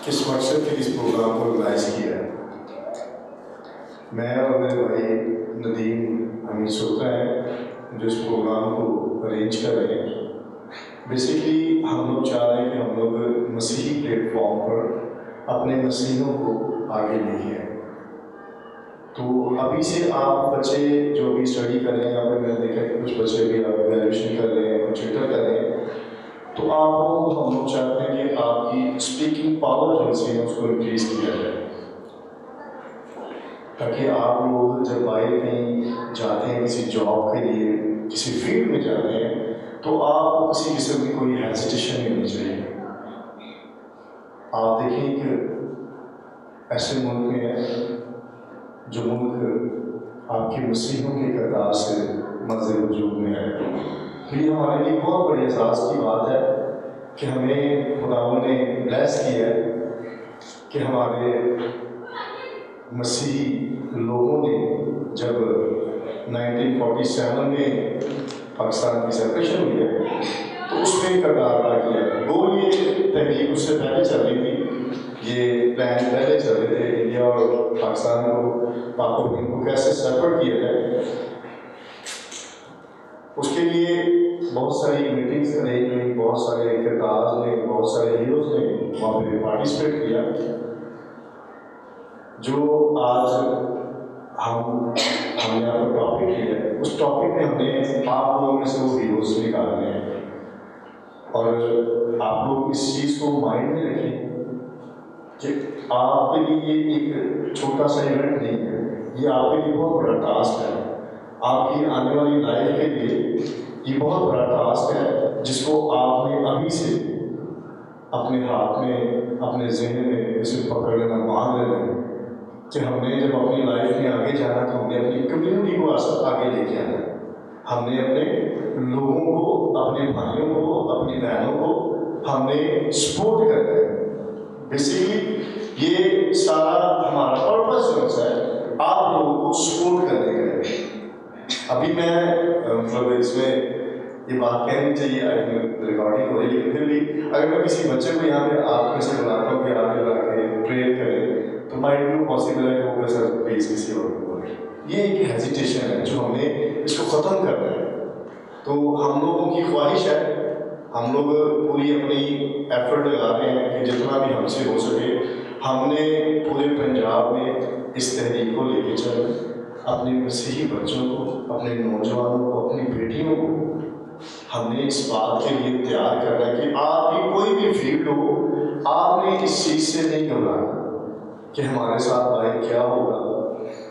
किस मकसद के इस प्रोग्राम को ऑर्गेनाइज किया है। मैं और मेरे भाई नदीम हमीद सुल्तान हैं जो इस प्रोग्राम को अरेंज कर रहे हैं। बेसिकली हम लोग चाह रहे हैं कि हम लोग मसीही प्लेटफॉर्म पर अपने मसीहों को आगे लेके आए। तो अभी से आप बच्चे जो भी स्टडी कर रहे हैं, यहाँ पर मैंने देखा कि कुछ बच्चे भी आप ग्रेजुएशन कर रहे हैं, कुछ इंटर कर रहे हैं, तो आपको हम लोग चाहते हैं कि आपकी स्पीकिंग पावर जो है उसको इंक्रीज किया जाए, ताकि आप लोग जब बाहर कहीं जाते हैं किसी जॉब के लिए, किसी फील्ड में जाते हैं, तो आपको किसी किस्म की कोई हेजिटेशन नहीं होनी चाहिए। आप देखें कि ऐसे मुल्क में है जो मुल्क आपके मसीहों के किरदार से मज़े वजूद में है। तो ये हमारे लिए बहुत बड़ी एहसास की बात है कि हमें खुदावंद ने ब्लेस किया है कि हमारे मसीही लोगों ने जब 1947 में पाकिस्तान की सेपरेशन हुई है तो उसमें किरदार अदा किया है। वो ये तहरीक उससे पहले चल रही थी, ये प्लान पहले चल रहे थे इंडिया और पाकिस्तान को, पाकिस्तान को कैसे सेपरेट किया जाए। उसके लिए बहुत सारी मीटिंग्स अरेंज हुई, बहुत सारे किरदार ने, बहुत सारे हीरोज ने वहाँ पे पार्टिसिपेट किया। जो आज हमने यहाँ पर टॉपिक लिया है, उस टॉपिक में हमने आप लोगों में से वो हीरोज निकालने हैं। और आप लोग इस चीज़ को माइंड में रखें कि आपके लिए ये एक छोटा सा इवेंट नहीं है, ये आपके लिए बहुत बड़ा टास्क है। आपकी आने वाली लाइफ के लिए ये बहुत बड़ा टास्क है, जिसको आपने अभी से अपने हाथ में, अपने जहन में इसे पकड़ लेना, बांध लेना है कि हमने जब अपनी लाइफ में आगे जाना तो हमने अपनी कम्युनिटी को आगे लेके आना है। हमने अपने लोगों को, अपने भाइयों को, अपनी बहनों को हमने सपोर्ट करना है। बेसिकली ये सारा हमारा पर्पस जो है आप लोगों को सपोर्ट करने का है। अभी मैं मतलब इसमें ये बात कहनी चाहिए, रिकॉर्डिंग हो रही है, लेकिन फिर भी अगर मैं किसी बच्चे को यहाँ पे आप में से बुलाता हूँ कि आप लगा के प्रेयर करें, तो माइट भी पॉसिबल है कि वो सर प्लीज किसी और को बोले। ये एक हेजिटेशन है जो हमने इसको ख़त्म करना है। तो हम लोगों की ख्वाहिश है, हम लोग पूरी अपनी एफर्ट लगा रहे हैं कि जितना भी हमसे हो सके हमने पूरे पंजाब में इस तहरीक को लेके चलना। अपने मसीही बच्चों को, अपने नौजवानों को, अपनी बेटियों को हमने इस बात के लिए तैयार करना है कि आपकी कोई भी फील्ड हो, आपने इस चीज़ से नहीं घबराना कि हमारे साथ भाई क्या होगा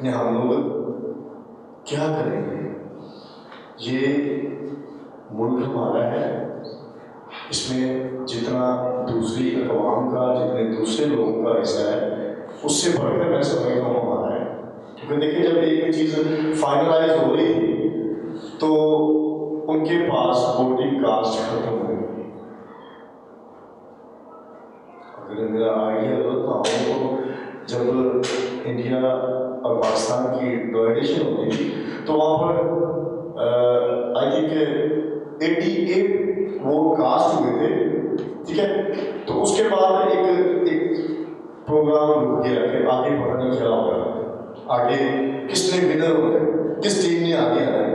या हम लोग क्या करेंगे। ये मुल्क हमारा है, इसमें जितना दूसरी अक़वाम का, जितने दूसरे लोगों का हिस्सा है, उससे बढ़कर मैं समझता हूँ हमारा है। क्योंकि देखिए जब एक चीज़ फाइनलाइज हो रही थी तो उनके पास वोटिंग कास्ट खत्म हो गई। अगर मेरा आइडिया गलत ना हो तो जब इंडिया और पाकिस्तान की डिवाइडेशन होती थी तो वहाँ पर आई थिंक 88 वोट कास्ट हुए थे, ठीक है। तो उसके बाद एक प्रोग्राम रुक गया कि आगे पता नहीं क्या होगा, आगे किसने विनर होना है, किस टीम ने आगे आना है।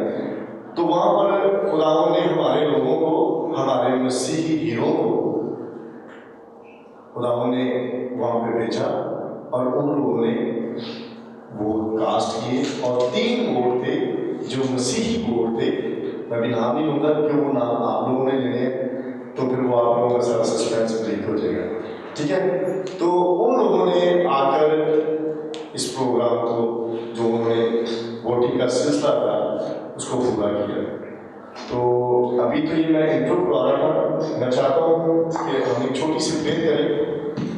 तो वहाँ पर खुदावंद ने हमारे लोगों को, हमारे मसीही हीरो को खुदावंद ने वहाँ पे भेजा और उन लोगों ने वोट कास्ट किए और 3 वोट थे जो मसीही वोट थे। मैं भी नाम नहीं लूँगा क्योंकि वो नाम आप लोगों ने लेने तो फिर वो आप लोगों का सारा सस्पेंस ब्रेक हो जाएगा, ठीक है। तो उन लोगों ने आकर इस प्रोग्राम को, जो उन्होंने वोटिंग का सिलसिला था, उसको पूरा किया। तो अभी तो ये मैं इंट्रो करवा रहा था, मैं चाहता हूँ कि हम एक छोटी सी प्रेयर करें,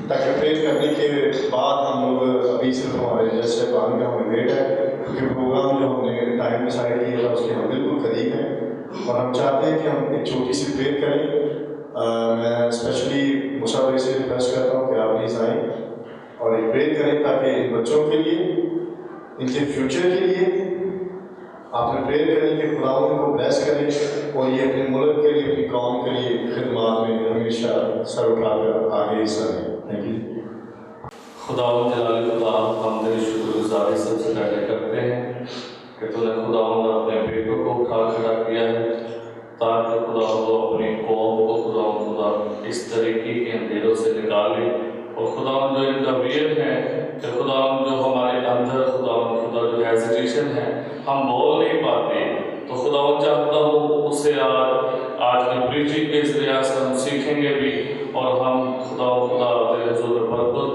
ताकि प्रेयर करने के बाद हम लोग, अभी सिर्फ हमारे जैसे पान का हमें वेट है क्योंकि प्रोग्राम जो हमने टाइम डिसाइड किया था उसके हम बिल्कुल करीब हैं और हम चाहते हैं कि हम एक छोटी सी प्रेयर करें। मैं स्पेशली मूसा भाई से रिक्वेस्ट करता हूँ कि आप प्लीज़ आएँ और एक प्रेयर करें ताकि इन बच्चों के लिए, इनके फ्यूचर के लिए आपने प्रेयर करें कि खुदावंद इनको ब्लेस करें और ये अपने मुल्क के लिए, अपनी कौम के लिए खिदमत में हमेशा सर उठाकर आगे हिस्सा लें। Thank you. की अंधेरों से निकाले। और खुदा जो इनका वियन है कि खुदा जो हमारे अंदर खुदा जो हेजिटेशन है, हम बोल नहीं पाते, तो खुदा चाहता हूँ उसे आज की प्रीचिंग के जरिए से हम सीखेंगे भी, और हम खुदा बरकत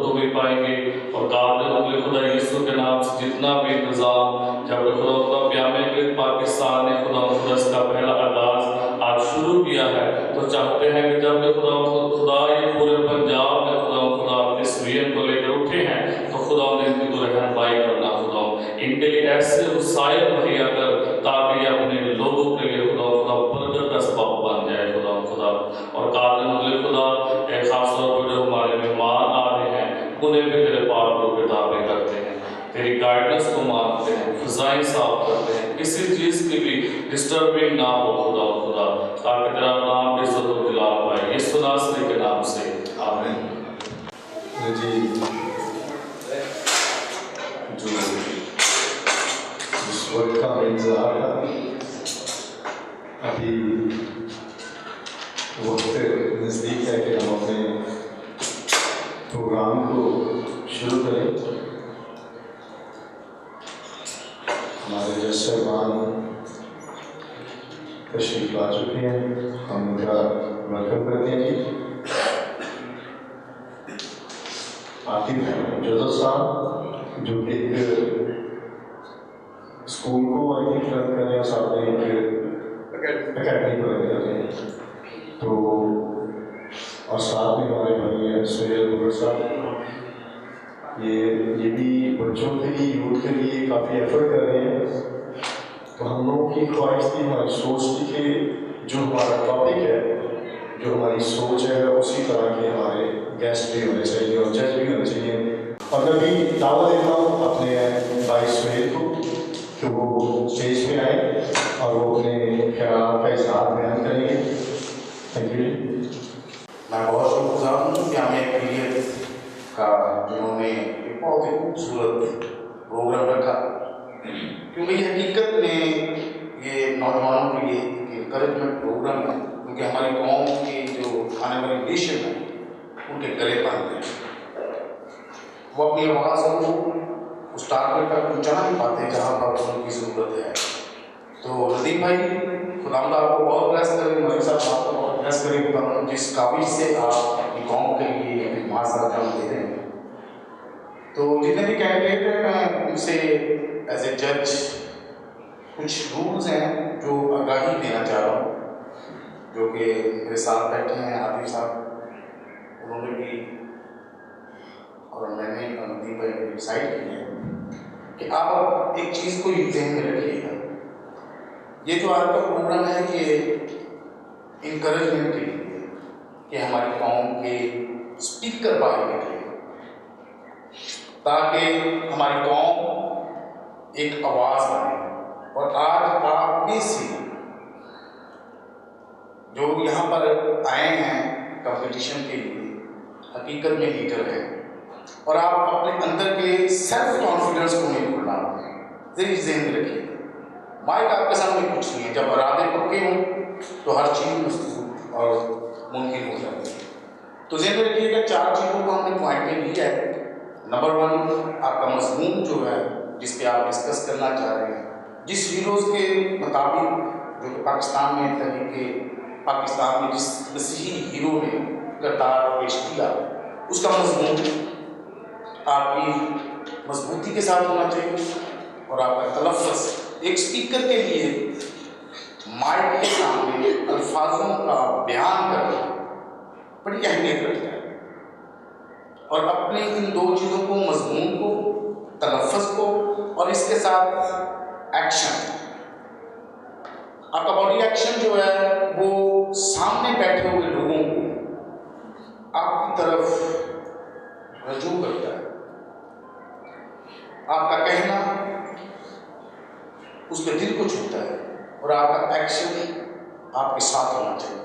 को भी पाएंगे। और काबिल खुदा यीशु के नाम से जितना भी इंतज़ाम जब खुदा प्यामे पाकिस्तान ने खुदा इसका पहला आगाज आज शुरू किया है, तो चाहते हैं कि जब खुदा ये पूरे पंजाब में खुदा इस विजन को लेकर उठे हैं, तो खुदा ने इनकी तो रहनुमाई करना, खुदा इनके लिए ऐसे वसाइल मुहैया कर ताकि अपने लोगों के लिए खुदा बरकत का सबब बन जाए खुदा। और काबिल खुदा खासतौर पर जो हमारे मेहमान आ रहे हैं, उन्हें भी तेरे पाक को किताबें करते हैं, तेरी गाइडेंस को मानते हैं, फिजाएं साफ करते हैं, किसी चीज़ की भी डिस्टर्बिंग ना हो खुदा, ताकि तेरा नाम इज्जत और जलाल पाए। यीशु नासरी के नाम से आमीन। जी, जो इस वक्त का इंतजार था, अभी वक्त नज़दीक है कि हम अपने प्रोग्राम को शुरू करें। हमारे जज साहबान तशरीफ ला चुके हैं, हम उनका वेलकम करते हैं। जी आतिफ जोजफ साहब जो कि एक स्कूल को आई थिंक रन कर रहे हैं, साथ में एक अकेडमी को रन कर रहे हैं, तो और साथ में हमारे भाई हैं सुहेल बुगर साहब, ये भी बच्चों के लिए, यूथ के लिए काफ़ी एफर्ट कर रहे हैं। तो हम लोगों की ख्वाहिश थी, हमारी सोच थी कि जो हमारा टॉपिक है, जो हमारी सोच है, उसी तरह के हमारे गेस्ट भी होने चाहिए और जज भी होने चाहिए। और मैं भी दावा देता हूँ अपने भाई सुहेल को कि वो स्टेज पे आए और वो अपने ख्याल का इजहार बयान करेंगे। Thank you. मैं बहुत शुक्रगुजार हूँ कि हमें क्लियर का जिन्होंने एक बहुत ही खूबसूरत प्रोग्राम रखा, क्योंकि हकीकत में ये नौजवानों के लिए एक इंकरेजमेंट प्रोग्राम है, क्योंकि हमारी कौम की जो आने वाली नेशन है उनके गले बांधते हैं। वो अपनी आवाज़ को उस टारगेट तक पहुँचा नहीं पाते जहाँ पर उनकी ज़रूरत है। तो नदीम भाई, खुदावंद आपको बहुत ब्लेस करें, मलिक साहब आपको बहुत ब्लेस करें, खुदावंद जिस काबिज से आप अपनी कौम के लिए अपनी माँ साहब जान दे रहे हैं। तो जितने भी कैंडिडेट हैं, मैं उनसे एज ए जज कुछ रूल्स हैं जो आगाही देना चाह रहा हूँ, जो कि मेरे साथ बैठे हैं आदिफ साहब, उन्होंने भी और मैंने नदीम भाई ने डिसाइड किया है कि आप एक चीज़ को ध्यान में रखिएगा। ये जो आज का प्रोग्राम है, ये इनकरेजमेंट के लिए, कि हमारी कौम के स्पीकर बाहर निकले, ताकि हमारी कौम एक आवाज़ बने। और आज आप में से जो यहाँ पर आए हैं कंपटीशन के लिए, हकीकत में लीडर हैं, और आप अपने अंदर के सेल्फ कॉन्फिडेंस को नहीं भूलना। आपने ज़हन में रखिए, माइक आपके सामने कुछ नहीं है, जब इरादे पक्के हों तो हर चीज़ मजबूत और मुमकिन हो जाती है। तो ज़हन में रखिएगा, 4 चीज़ों को हमने पॉइंट में लिया है। नंबर 1, आपका मजमून जो है, जिस पे आप डिस्कस करना चाह रहे हैं, जिस हीरोज़ के मुताबिक जो कि पाकिस्तान में तहरीके पाकिस्तान में जिस मसीही हीरो ने किरदार पेश किया, उसका मजमून आपकी मजबूती के साथ होना चाहिए। और आपका तलफ़्फ़ुज़ एक स्पीकर के लिए माइक के सामने अल्फाजों का बयान करना बड़ी अहमियत रखता है। और अपने इन 2 चीज़ों को, मजमून को, तलफ़्फ़ुज़ को, और इसके साथ एक्शन, आपका बॉडी एक्शन जो है वो सामने बैठे हुए लोगों को आपकी तरफ रजू करता है। आपका कहना उसके दिल को छूता है, और आपका एक्शन आपके साथ होना चाहिए।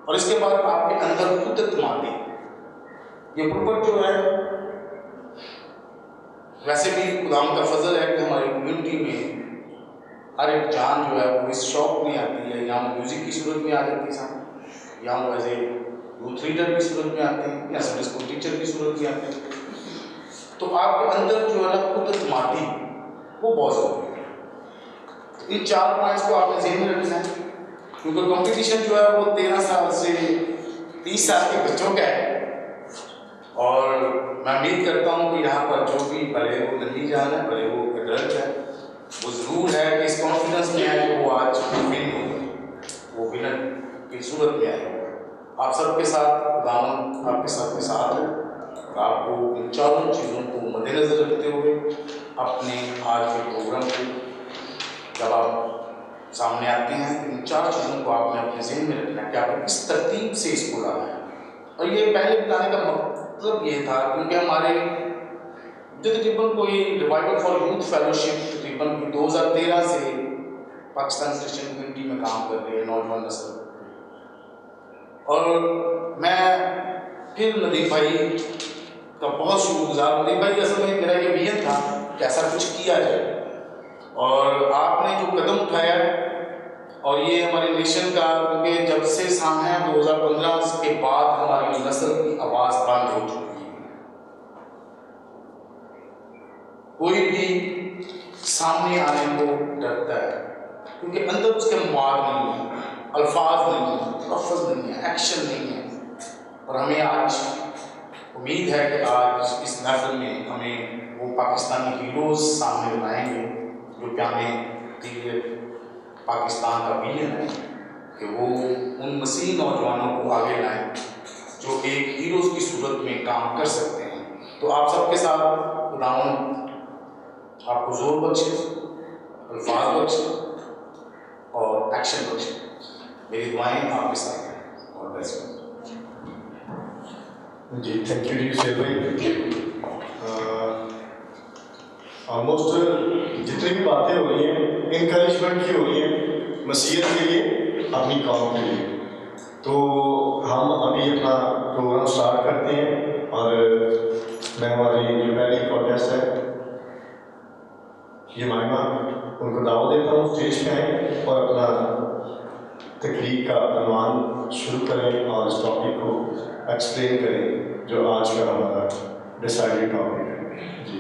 और इसके बाद आपके अंदर खुद एतमादी, ये प्रोपर जो है, वैसे भी खुदाम का फजल है कि हमारी कम्युनिटी में हर एक जान जो है वो इस शौक में आती है, या म्यूज़िक की सूरत में आ जाती है, या वो एज ए यूथ लीडर की सूरत में आते हैं या संडे स्कूल टीचर की सूरत में आते हैं। तो आपके अंदर जो है ना कुदरत मादी वो बहुत ज़रूरी है। इन 4 पॉइंट्स को आपने ज़हन में रखना है, क्योंकि कंपटीशन जो है वो 13 साल से 30 साल के बच्चों का है। और मैं उम्मीद करता हूँ कि यहाँ पर जो भी भले वो नन्ही जान है, भले वो एडल्ट है, वो ज़रूर है कि इस कॉन्फिडेंस में है कि वो आज विन हो, वो विनर की सूरत में आए। आप सबके साथ खुदावंद आपके साथ है और आपको इन चारों चीज़ों को मद्देनजर रखते हुए अपने आज के प्रोग्राम को जब आप सामने आते हैं तो इन 4 चीज़ों को आपने अपने ज़हन में रखना है कि आपने किस तरतीब से इसको लाना है। और ये पहले बताने का मतलब ये था क्योंकि हमारे जो तकरीबन कोई रिवाइवल फॉर यूथ फेलोशिप तकरीबन 2013 से पाकिस्तान क्रिश्चियन कम्युनिटी में काम कर रही है नौजवान नस्ल। और मैं फिर नदीम भाई का बहुत शुक्रगुजार। नदीम भाई असल में मेरा ये विजन था कि ऐसा कुछ किया जाए और आपने जो कदम उठाया और ये हमारे नेशन का, क्योंकि जब से सामने 2015 के बाद हमारी नस्ल की आवाज़ बंद हो चुकी है। कोई भी सामने आने को डरता है क्योंकि अंदर उसके मार नहीं है, अल्फाज नहीं है, लफ्ज़ नहीं है, एक्शन नहीं है। और हमें आज उम्मीद है कि आज इस महफिल में हमें वो पाकिस्तानी हीरोज़ सामने बनाएंगे जो कि हमें पाकिस्तान का विजन है कि वो उन मसीह नौजवानों को आगे लाएं जो एक हीरोज़ की सूरत में काम कर सकते हैं। तो आप सबके साथ खुदावंद आपको जोर बख्शे, अल्फाज बख्शे और एक्शन बख्शे। मेरी दुआएं आपके साथ हैं और बेस्ट जी। थैंक यू जी शेर भाई। ऑलमोस्ट जितनी भी बातें हो रही हैं इनकरेजमेंट की हो रही हैं मसीहत के लिए, अपनी कौम के लिए। तो हम अभी अपना प्रोग्राम स्टार्ट करते हैं और मैं हमारी जो पहली कॉन्टेस्ट है ये मायमा उनको दावत देता हूँ स्टेज पे आए और अपना तकरीर का अनुमान शुरू करें और इस टॉपिक को एक्सप्लेन करें जो आज का हमारा डिसाइडेड टॉपिक है। जी।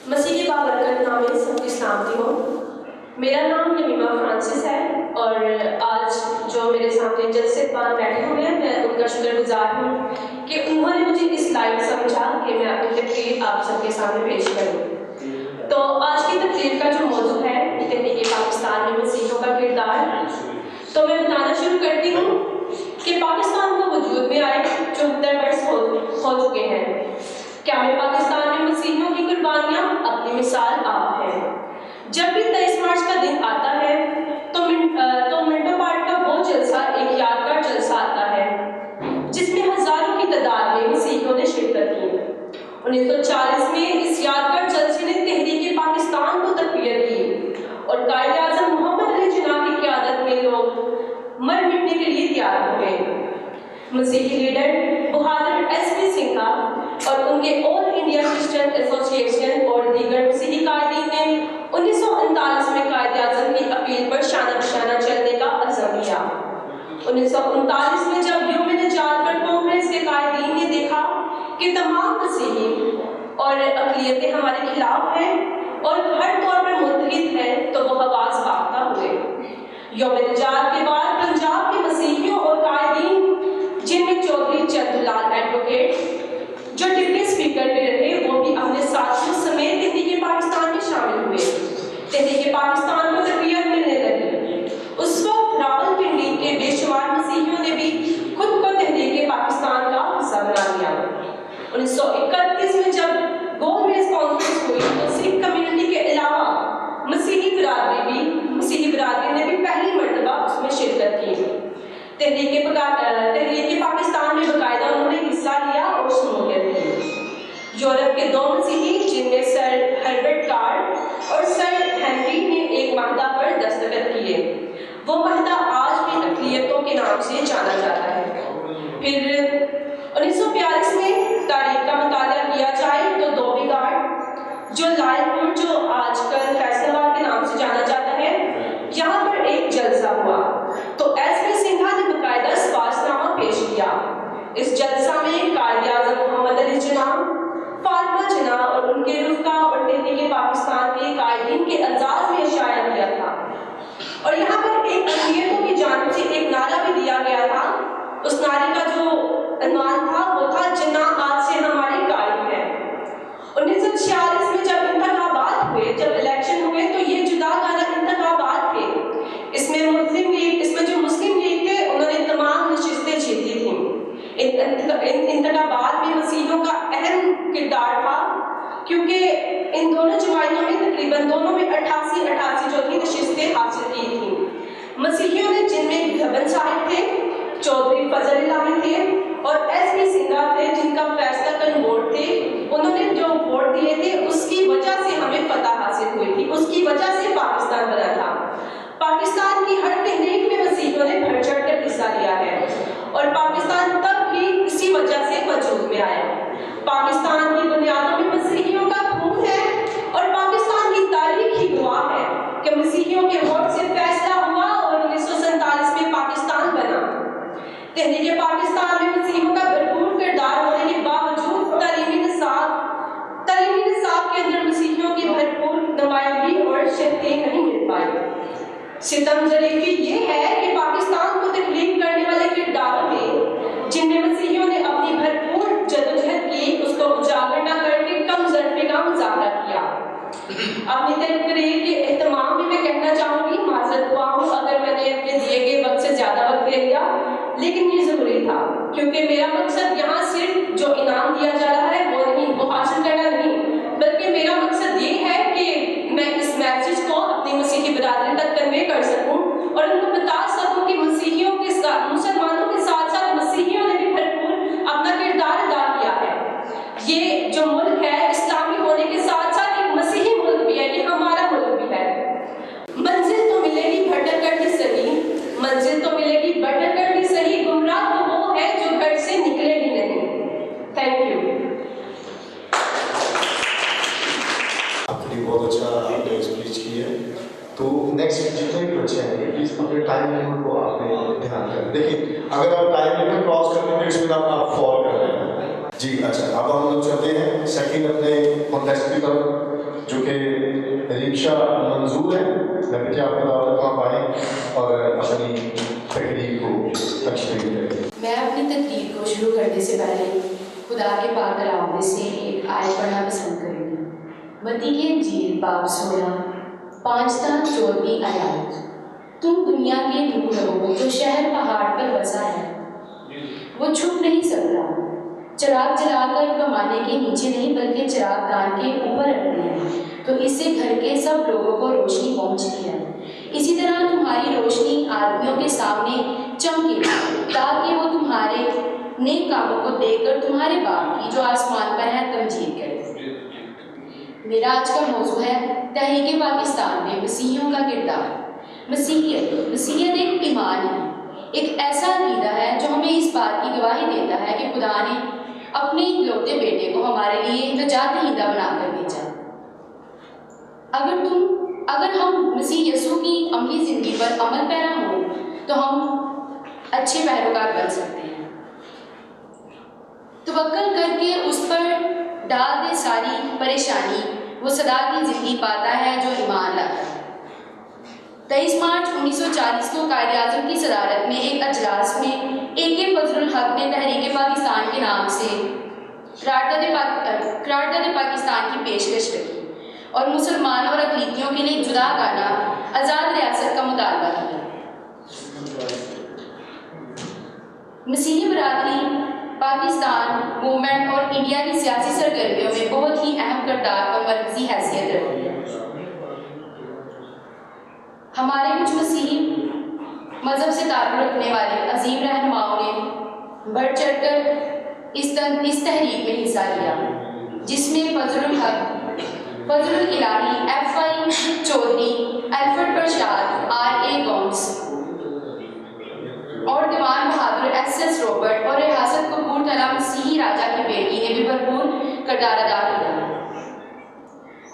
मसीह के बाबरकत नाम में सबकी सलामती हो। मेरा नाम यमीमा फ्रांसिस है और आज जो मेरे सामने जलसेबान बैठे हुए हैं मैं उनका शुक्रगुजार हूँ कि उन्होंने मुझे इस लायक समझा कि मैं अपनी तकरीर आप सबके सामने पेश करूँ। तो आज की तकरीर का जो मौजू है तहरीक पाकिस्तान में मसीहों का किरदार, तो मैं बताना शुरू करती हूँ कि पाकिस्तान को वजूद में आए 74 वर्ष हो चुके हैं। क्या में पाकिस्तान में मसीहियों की कुर्बानियाँ अपनी मिसाल आप हैं। जब भी 23 मार्च का दिन आता है तो मिंटो पार्क का वो जलसा एक यादगार जलसा आता है जिसमें हजारों की तादाद में मसीहियों ने शिरकत की। 1940 में इस यादगार जलसे ने तहरीक पाकिस्तान को तक़वियत दी और कायदे आज़म मोहम्मद अली जिन्ना की क़यादत में लोग मर मिटने के लिए तैयार हो गए। मसीही लीडर बहादुर एस.पी. सिंघा और उनके ऑल इंडिया क्रिश्चियन एसोसिएशन और दीगर मसीही कायदीन ने 1939 में कायदे आज़म की अपील पर शाना बशाना चलने का अज़्म किया। 1939 में जब यौम निजात पर कांग्रेस के कायदीन ने देखा कि तमाम मसीही और अक़लियतें हमारे खिलाफ हैं और हर तौर पर मुत्तहिद हैं, तो वो आवाज़ बाख्ता हुए। यौम निजात के बाद पंजाब के मसीहियों और कायदीन जिनमें चौधरी चंदूलाल एडवोकेट जो डिप्टी स्पीकर पे रहे वो भी अपने साथियों समेत तहरीक पाकिस्तान में शामिल हुए। तहरीक पाकिस्तान को तक़वियत मिलने लगी। उस वक्त रावलपिंडी के बेशुमार मसीहियों ने भी खुद को तहरीक पाकिस्तान का हिस्सा बना लिया। 1931 में जब गोल मेज कॉन्फ्रेंस हुई तो सिख कम्युनिटी के अलावा मसीही बिरादरी ने भी पहली मरतबा उसमें शिरकत की। तहरीक पाकिस्तान में बाकायदा उन्होंने हिस्सा लिया और शमूलियत की। यूरोप के 2 मसीही जिनमें सर हर्बर्ट कार्ड और सर हेनरी ने एक माहदा पर दस्तखत किए। वो माहदा आज भी अक़लियतों के नाम से जाना जाता है। फिर 1942 में तारीख का मुताला किया जाए तो धोबी घाट जो लालपुर जो आजकल फैसलाबाद के नाम से जाना जाता है, यहाँ पर एक जलसा हुआ तो एस.पी. सिंघा ने बाकायदा सवासनामा पेश किया में कायद-ए-आज़म मोहम्मद अली जिन्ना, फातिमा जिन्ना और उनके रुफ़का और तहरीक पाकिस्तान के कायदीन के एजाज़ में शाया दिया था। और यहाँ पर एक अक़लियतों की जानिब से एक नारा भी दिया गया था। उस नारे का जो अन्वान था वो था जिन्ना आज से हमारे कायद हैं। 1946 में जब इंतखाबात हुए, जब इलेक्शन हुए, तो ये जुदागाना इंतखाबात थे। इसमें जो मुस्लिम लीग थे उन्होंने तमाम नशिस्तें जीती थी। इंतखाबात में मसीहियों का अहम किरदार था, क्योंकि इन दोनों जमातों में तकरीबन दोनों में 88 जो थी नशिस्तें हासिल की थी। मसीहियों ने, जिनमें घबन साहिब थे, चौधरी फजल इलाही थे और एस.पी. सिंघा थे, जिनका फैसला कन वोट थे, उन्होंने जो वोट दिए थे उसकी वजह से हमें फतह हासिल हुई थी, उसकी वजह से पाकिस्तान बना था। पाकिस्तान की हर तहरीक में मसीहियों ने बढ़ चढ़ कर हिस्सा लिया है और पाकिस्तान तब भी इसी वजह से वजूद में आया। पाकिस्तान की बुनियादों में मसीहियों का खून है और पाकिस्तान की तारीख ही गवाह है कि मसीहियों के वोट से फैसला हुआ और 1947 में पाकिस्तान बना। तहरीक पाकिस्तान में मसीहियों का भरपूर किरदार होने के बावजूद तालीमी निसाब के अंदर मसीहियों की भरपूर नुमाइंदगी और शर्तें नहीं मिल पाई। सितम ज़रीफ़ी ये है कि पाकिस्तान को तकलीफ करने वाले किरदारों में, जिनमें मसीहियों ने अपनी भरपूर जदोजहद की, उसको उजागर न करके कम ज़रफ़े का मुज़ाहरा किया। अपनी तकरीर के एहतमाम में मैं कहना चाहूँगी, माज़रत ख्वाह हूँ अगर मैंने अपने दिए गए वक्त से ज़्यादा वक्त ले लिया, लेकिन ये ज़रूरी था, क्योंकि मेरा मकसद यहाँ सिर्फ जो इनाम दिया जा रहा है वो हासिल करना नहीं, बल्कि मेरा मकसद ये है कि मैं इस मैसेज को अपनी मसीही बिरादरी तक कन्वे कर सकूँ और उनको बता सकूँ कि मसीहियों के साथ, मुसलमानों के साथ साथ मसीहियों ने भी भरपूर अपना किरदार अदा किया है। ये जो मुल्क है इस्लामी होने के साथ साथ एक मसीही मुल्क भी है, ये हमारा मुल्क भी है। मंजिल तो मिलेगी भटक कर भी सही, मंजिल तो मिलेगी भटक कर भी सही, गुमराह तो वो है जो घर से निकले ही नहीं। Thank you. आपने बहुत अच्छा आपने स्पीच की है। तो नेक्स्ट जितने भी बच्चे हैं प्लीज अपने टाइम लिमिट को आपने ध्यान करें। देखिए अगर आप टाइम लिमिट क्रॉस कर लेंगे इसमें आप फॉल कर रहे हैं जी। अच्छा, अब हम लोग चलते हैं सेकंड अपने कॉन्टेस्ट की तरफ, जो कि रिक्शा मंजूर है। मैं बेटे आपको आप आए और अपनी तकरीर को तशरीह करें। मैं अपनी तकरीर को शुरू करने से पहले खुदा के पाक कलाम में से एक आयत पढ़ना पसंद करूँगी। मत्ती की इंजील बाब 16 5-14 आयत। तुम दुनिया के नूर हो, जो शहर पहाड़ पर बसा है वो छुप नहीं सकता। चिराग जलाकर कमाने के नीचे नहीं बल्कि चिराग दान के ऊपर रखते हैं, तो इससे घर के सब लोगों को रोशनी पहुंचती है। इसी तरह तुम्हारी रोशनी आदमियों के सामने चमके, ताकि वो तुम्हारे नेक कामों को देखकर तुम्हारे बाप की जो आसमान पर है तमजीद करे। मेरा आज का मौजू है तहरीक पाकिस्तान में मसीहियों का किरदार। मसीहियत एक ईमान है, एक ऐसा अकीदा है जो हमें इस बात की गवाही देता है कि खुदा ने अपने इकलौते बेटे को हमारे लिए नजात दहिंदा बनाकर भेजा। अगर हम मसीह यसू की अमली ज़िंदगी पर अमल पैरा हों तो हम अच्छे पैरोकार बन सकते हैं। तवक्कल करके उस पर डाल दे सारी परेशानी, वो सदा की ज़िंदगी पाता है जो ईमान लाता है। 23 मार्च 1940 को कायद-ए-आज़म की सदारत में एक अजलास में A.K. फजलुल हक ने तहरीक पाकिस्तान के नाम से करारदाद पाकिस्तान की पेशकश रखी और मुसलमानों और अक़लीतियों के लिए जुदा गाना आज़ाद रियासत का मुतालबा किया। मसीही बरादरी पाकिस्तान मूवमेंट और इंडिया की सियासी सरगर्मियों में बहुत ही अहम किरदार और मरकज़ी हैसियत रखती है। हमारे कुछ मसीही मज़हब से ताल्लुक़ रखने वाले अजीम रहनुमाओं ने बढ़ चढ़कर इस तहरीक में हिस्सा लिया, जिसमें फजलुल हक, फजलुल इलाही, F.I. चौधरी, अल्फ्रेड प्रसाद, R.A. गोम्स और दीवान बहादुर S.S. रॉबर्ट और रियासत कपूरथला मसीही राजा की बेटी ने भी भरपूर किरदार अदा किया।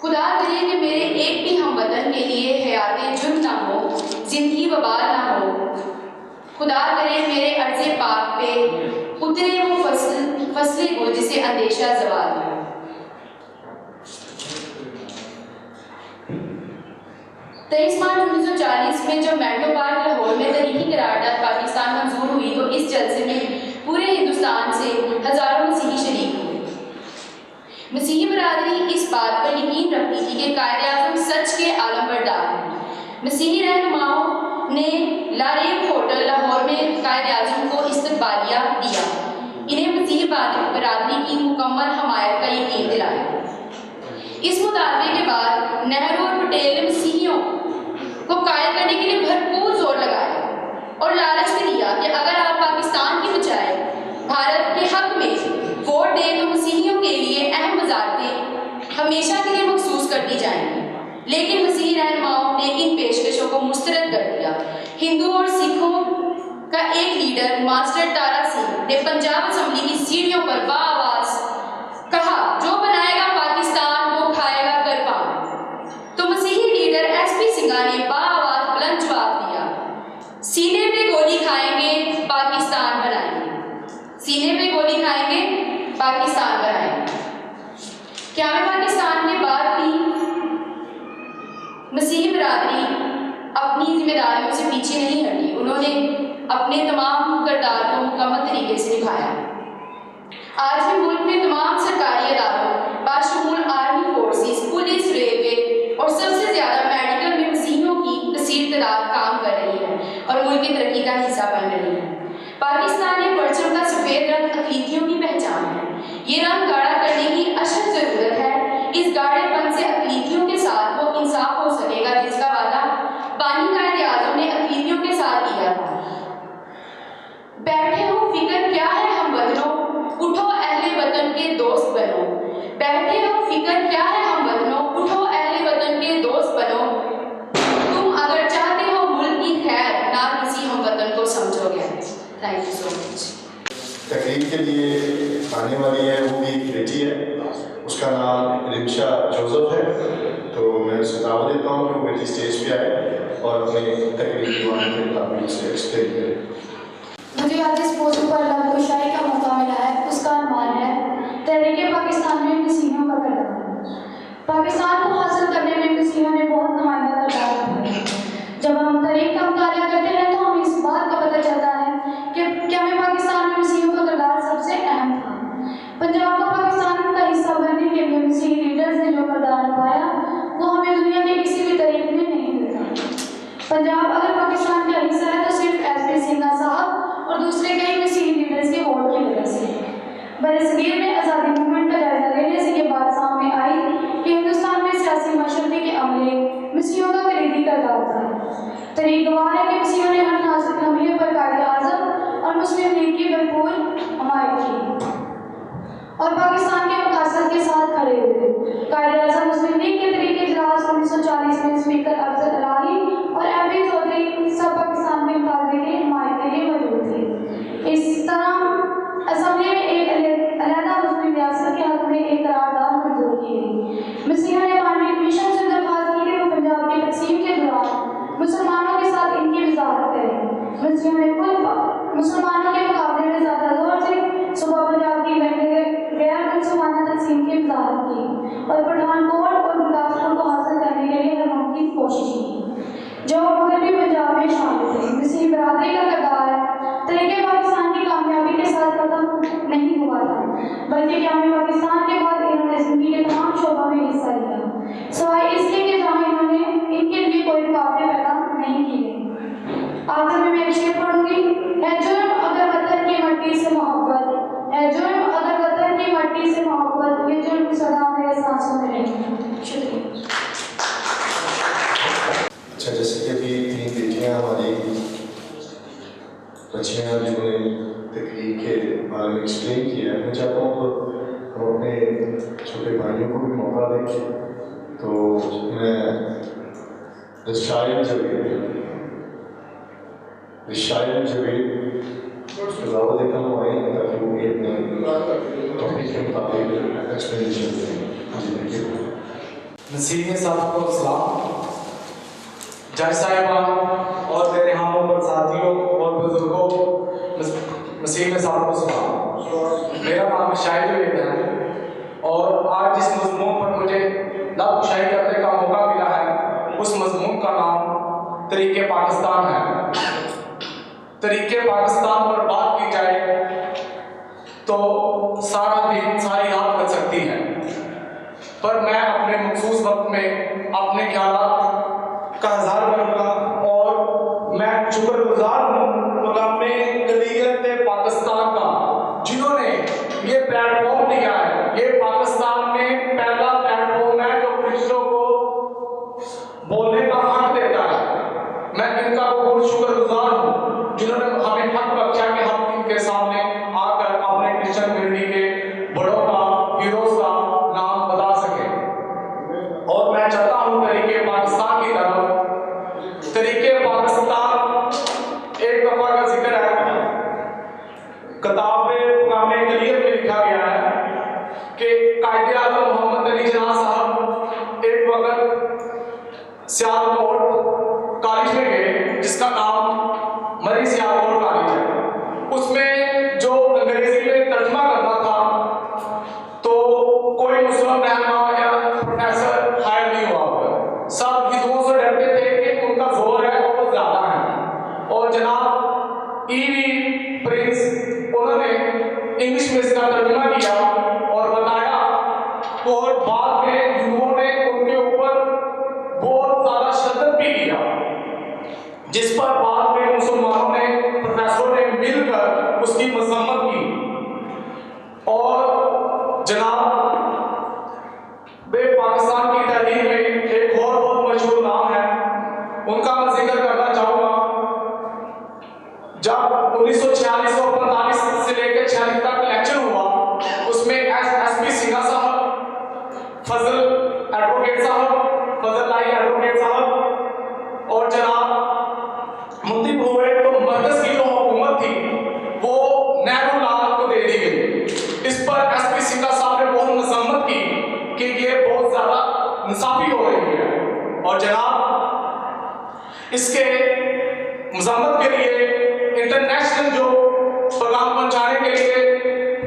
खुदा करे कि मेरे एक भी हमवतन के लिए हयात जुर्म ना हो, जिंदगी वबाल ना हो। खुदा करे मेरे अर्ज़े पाक पे उतरे वो अंदेशा जवाल हुआ। 23 मार्च 1940 में जब मैंटो पार्क लाहौर में तरीकी करारदाद पाकिस्तान मंजूर हुई तो इस जलसे में पूरे हिंदुस्तान से हजारों मसीही शरीक हुए। मसीही बरादरी इस बात पर यकीन रखती थी कि कायद-ए-आज़म सच के आलमबरदार हैं। मसीही रहनुमाओं ने लारेब होटल लाहौर में कायद-ए-आज़म को इस्तकबालिया दिया, इन्हें मसीही बरादरी की मुकम्मल हमायत का यकीन दिलाया। इस मुतालबे के बाद नेहरू और पटेल ने मसीहियों को कायल करने के लिए भरपूर जोर लगाया और लालच भी दिया कि अगर आप पाकिस्तान की बजाय भारत के हक में वोट दें तो मसीहियों के लिए अहम वजारतें हमेशा के लिए मखसूस कर दी जाएंगी। लेकिन मसीही रहनुमाओं ने इन पेशकशों को मुस्तरद कर दिया। हिंदू और सिखों का एक लीडर मास्टर तारा सिंह ने पंजाब असम्बली की सीढ़ियों पर बाआवाज़ कहा, जो बनाएगा पाकिस्तान वो खाएगा करपान। तो मसीही लीडर एसपी सिंघा ने बाआवाज़ बुलंद जवाब दिया, सीने पे गोली खाएंगे पाकिस्तान बनाएंगे, सीने पे गोली खाएंगे पाकिस्तान बनाएंगे। क्या मैं पाकिस्तान के बाद भी मसीही बरादरी अपनी जिम्मेदारियों से पीछे नहीं हटी। उन्होंने अपने तमाम किरदार को मुकम्मल तरीके से निभाया। आज भी मुल्क में तमाम सरकारी इदारों बाशमूल आर्मी फोर्सेस, पुलिस, रेलवे और सबसे ज़्यादा मेडिकल में मसीहियों की कसीर तादाद काम कर रही है और मुल्क की तरक्की का हिस्सा बन रही है। पाकिस्तानी परचम का सफ़ेद रंग अक़लीतियों की पहचान है। ये रंग गाढ़ा करने की अशद ज़रूरत है। इस गाढ़ेपन से अक़लीतियों के साथ वो इंसाफ हो सकेगा जिसका वादा बानी कायद-ए-आज़म ने अक़लीतियों के साथ किया था। बैठे हो फिक्र क्या है हम वतनों, उठो अहले वतन के दोस्त बनो। बैठे हो फिक्र क्या है हम वतनों, उठो अहले वतन के दोस्त बनो। तुम अगर चाहते हो मुल्क की खैर, ना किसी हम वतन को समझोगे। Thank you so much. तकरीर के लिए आने वाली है, वो भी एक बेटी है, उसका नाम रिमशा जोसेफ है। तो मैं उसे दावत देता हूँ कि वो बेटी स्टेज पे आए और अपने तकरीर दीवान के मुताबिक उसे एक्सप्लेन करें। मुझे आज इस मौजू पर लफ्ज़-ओ-शायरी का मौका मिला है। उसका अनुमान है तहरीके पाकिस्तान में मसीहियों का किरदार। पाकिस्तान को हासिल करने में मसीहियों ने बहुत नुमाइंदा किरदार निभाया। जब हम तारीख का मुताला करते हैं तो हमें इस बात का पता चलता है कि क्या में पाकिस्तान में मसीहियों का किरदार सबसे अहम था। पंजाब को पाकिस्तान का हिस्सा बनने के लिए मसीही लीडर्स ने जो किरदार निभाया वो हमें दुनिया के किसी भी तारीख में नहीं मिलता। पंजाब अगर पाकिस्तान का हिस्सा है तो सिर्फ एसपी सिंघा साहब और दूसरे कई मसीही लीडर्स के वोट की वजह से। बरसगीर में आज़ादी मूवमेंट का जायजा लेने से ये बात सामने आई कि हिंदुस्तान में सियासी माशरती के अमले मसीहियों का कलीदी किरदार था। तरीक गवाह है कि मसीहियों ने हर नाजुक लम्हे पर कायद-ए-आज़म और मुस्लिम लीग की भरपूर हमायत की और पाकिस्तान के मकासद के साथ खड़े हुए। कायद-ए-आज़म मुस्लिम लीग के तरीके इजलास 1940 में स्पीकर अफजल इलाही और एमपी चौधरी सब पाकिस्तान के मुतालबे की हिमायत के लिए मौजूद थे। इस तरह असम्बली में एक अलहदा मुस्लिम रियासत के हक में एक करारदाद मंजूर की गई। मसीहियों ने पार्लियामेंट कमीशन से दरख्वास्त की कि वो पंजाब की तकसीम के दौरान मुसलमानों के साथ इनकी वजाहत करें। मसीहियों ने कुल मुसलमानों के मुकाबले में ज़्यादा जोर से सुबह पंजाब की गैर मुसलमाना तकसीम की वजाहत की और पठानकोट और गुरदासपुर को हासिल करने के लिए हर मुमकिन कोशिश की जो मगरबी पंजाब में शामिल थे। मसीही बरादरी का किरदार तरीके पाकिस्तान की कामयाबी के साथ खत्म नहीं हुआ था, बल्कि क़याम पाकिस्तान के बाद इन्होंने ज़िंदगी के तमाम शोबों में हिस्सा लिया, सिवाय इसके कि जहाँ इन्होंने इनके लिए कोई रुकावटें पैदा नहीं की गई। आखिर में मैं एक शेर पढ़ूंगी। है जुर्म अगर वतन की मट्टी से मोहब्बत, है जुर्म अगर वतन की मट्टी से मोहब्बत, ये जुर्म सदा मेरे सांसों में रहेगा। शुक्रिया। अच्छा, जैसे कि अभी 3 बेटियाँ हमारी बच्चियाँ जिन्होंने तकरीर के बारे में एक्सप्लेन किया है, मैं चाहता हूँ तो हम अपने छोटे भाइयों को भी मौका दें। तो मैं रिशाइल जवेद दावा देता हूँ आए ताकि वो भी अपने टॉपिक के मुताबिक एक्सप्लेनेशन दें। नसीम साहब को सलाम, जज साहिबान और मेरे हम उम्र साथियों और बुजुर्गों, नसीम साहब को सलाम। मेरा नाम शाहिद है और आज जिस मजमून पर मुझे लफ्ज़ शायरी करने का मौका मिला है उस मजमून का नाम तरीके पाकिस्तान है। तरीके पाकिस्तान पर बात की जाए तो सारा दिन सारी रात लग सकती है, पर मैं अपने मखसूस वक्त में अपने ख्यालात का इज़हार करूँगा और मैं शुक्रगुजार हूँ मकाम कलीयत पाकिस्तान का जिन्होंने ये प्लेटफॉर्म दिया है। ये पाकिस्तान में पहला प्लेटफॉर्म है जो क्रिश्चियनों को बोलने का हक देता है। मैं इनका बहुत शुक्रगुजार हूँ जिन्होंने हमें हक बख्शा कि हम इनके सामने आकर अपने क्रिश्चियन कम्युनिटी के बड़ों का, हीरोज का नाम बता सके। और मैं चाहता हूँ तरीके पाकिस्तान की तरफ, तरीके पाकिस्तान एक दफा का जिक्र है किताब में कलीयत में लिखा गया है कि कायदे आज़म मोहम्मद अली जिन्ना साहब एक वक्त सियालकोट कॉलेज में गए जिसका नाम मरी सियालकोट कॉलेज है। उसमें जो अंग्रेजी में तर्जमा करना था तो कोई मुस्लिम रहनुमा या प्रोफेसर हायर नहीं हुआ होगा। सब हिंदुओं से डरते थे कि उनका जोर है और वो ज्यादा है। और जनाब ईवी प्रिंस उन्होंने इंग्लिश में इसका तर्जुमा किया और बताया, और बाद में हिंदुओं ने उनके ऊपर बहुत ज्यादा शद्दत भी किया, जिस पर बाद में मुसलमानों ने, प्रोफेसरों ने मिलकर उसकी मजम्मत की। और जनाब वे पाकिस्तान की तहरीर में एक और बहुत मशहूर नाम है, उनका मैं जिक्र करना चाहूँगा। जब 1946 और 45 से लेकर 46 तक इलेक्शन हुआ, उसमें एसपी सिन्हा साहब, फजल एडवोकेट साहब, फजल लाई एडवोकेट साहब और जनाब मुंतिब हुए, तो मरकज की जो हुकूमत थी वो नेहरू लाल को दे दी गई। इस पर एसपी सिन्हा साहब ने बहुत मजम्मत की कि ये बहुत ज्यादा इंसाफी हो रही है। और जनाब इसके मजम्मत के लिए इंटरनेशनल जो पैगाम पहुंचाने के लिए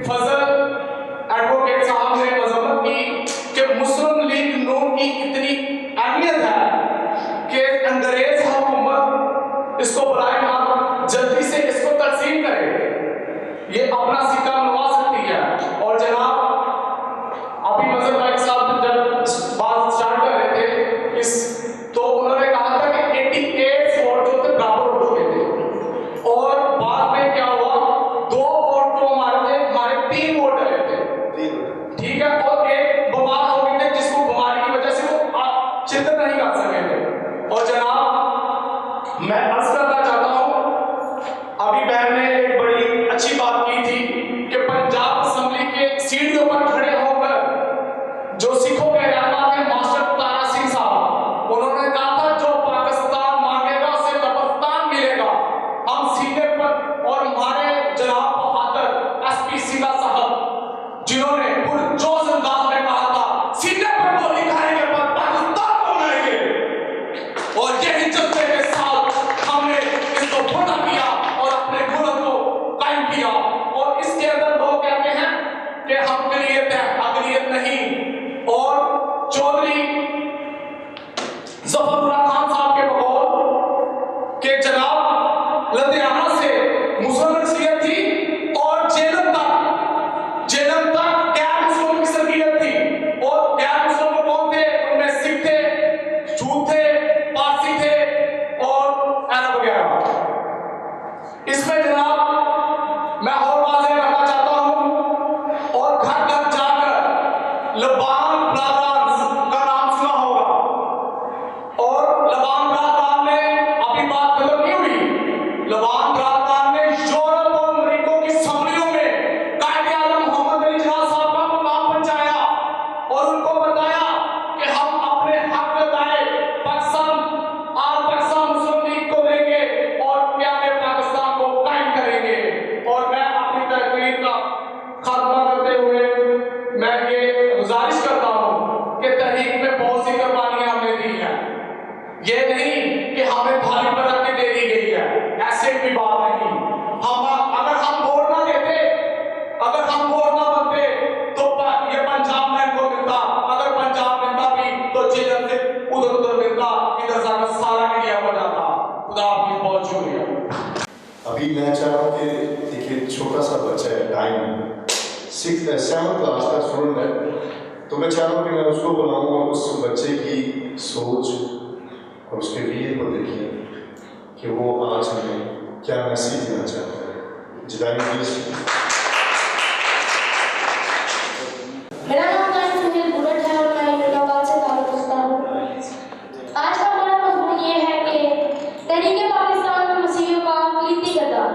फजल एडवोकेट साहब ने मजम्मत की कि मुस्लिम लीग नून की इतनी अहमियत है कि अंग्रेज हुकूमत इसको बुलाए मार जल्दी से इसको तस्लीम करे, ये अपना सिक्का मनवा सकती है। और जनाब अभी मजहर भाई साहब जब बात स्टार्ट कर रहे थे इस, तो उन्होंने कहा था कि 88 वोट जो थे बराबर हो चुके थे और बाद में क्या हुआ, 2 वोट तो हमारे थे, हमारे 3 वोट डले थे, ठीक है, और एक बीमार हो गए थे जिसको बीमारी की वजह से वो शिरकत नहीं कर सके थे। और जनाब मैं अर्ज करना चाहता हूं, अभी बहन ने एक बड़ी अच्छी बात की थी कि पंजाब असेंबली के सीढ़ियों पर खड़े होकर जो सिखों के रहनुमा थे मास्टर तारा सिंह साहब, उन्होंने कहा था जो पाकिस्तान मांगेगा उसे कब्रिस्तान मिलेगा। हम सीने पर, और हमारे जनाब बहादुर एसपी सिन्हा साहब जिन्होंने पुरजोश अंदाज में कहा था सीने पर गोली खाएंगे पर पाकिस्तान को बनाएंगे, और यही जज्बे के साथ हमने इसको फटा किया और अपने मुल्क को कायम किया। और इसके अंदर लोग कहते हैं कि हम अकलियत है, अकलियत नहीं। और चौधरी जफरुल्लाह खान साहब के बकौल के जनाब लुधियाना से मुस्लिम अक्सरियत थी और जेलम तक गैर मुस्लिम की सरकियत थी। और गैर मुस्लिम कौन थे? उनमें सिख थे, जूत थे, पारसी थे और अरब वगैरह। इसमें जनाब मैं और वाज़ेह करना चाहता हूं, और घर घर जाकर लबान ब्रदर्स का नाम सुना होगा, और अभी मैं चाह रहा हूँ कि एक छोटा सा बच्चा है, टाइम 7th क्लास का स्टूडेंट है, तो मैं चाह रहा हूँ कि मैं उसको बुलाऊँ और उस बच्चे की सोच और उसके वीर को देखिए कि वो आज हमें क्या मैसेज देना चाहता है। जिदानी प्लीज। मेरा नाम सुनील बुलेट है और मैं इलाहाबाद से ताल्लुक़ रखता हूँ। आज का हमारा मौजूद ये है कि तहरीक पाकिस्तान में मसीहियों का अक़लीती किरदार।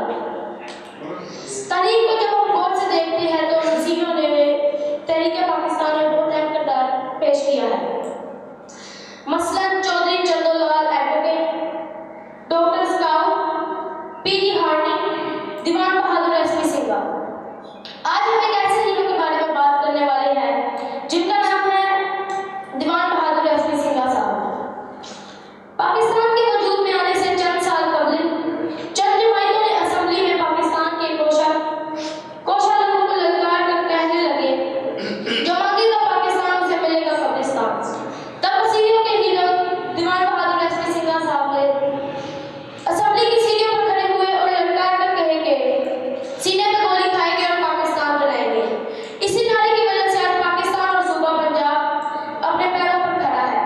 तारीख को जब हम गौर से देखते हैं तो मसीहियों ने तहरीक पाकिस्तान में बहुत अहम किरदार पेश किया है। मसलन Chaudhary Chandolal advocate, doctor Scout, PG Hardy, Diwan Bahadur SP Singha. आज हम एक ऐसे हीरो के बारे में बात करने वाले हैं जिनका नाम है दीवान बहादुर एसपी सिंघा साहब। पाकिस्तान के वजूद में आने से चंद साल कबल चंद नुमाइंदों ने असेंबली में पाकिस्तान के कोशा लोगों को ललकार कर कहने लगे, जो मांगेगा पाकिस्तान उसे मिलेगा कब्रिस्तान। तब मसीहियों के हीरो दीवान बहादुर एसपी सिंघा साहब ने असेंबली की सीढ़ियों पर खड़े हुए और ललकार कर कहे कि सीने पे गोली खाएंगे और पाकिस्तान बनाएंगे। इसी नारे की वजह से आज पाकिस्तान और सूबा पंजाब अपने पैरों पर खड़ा है।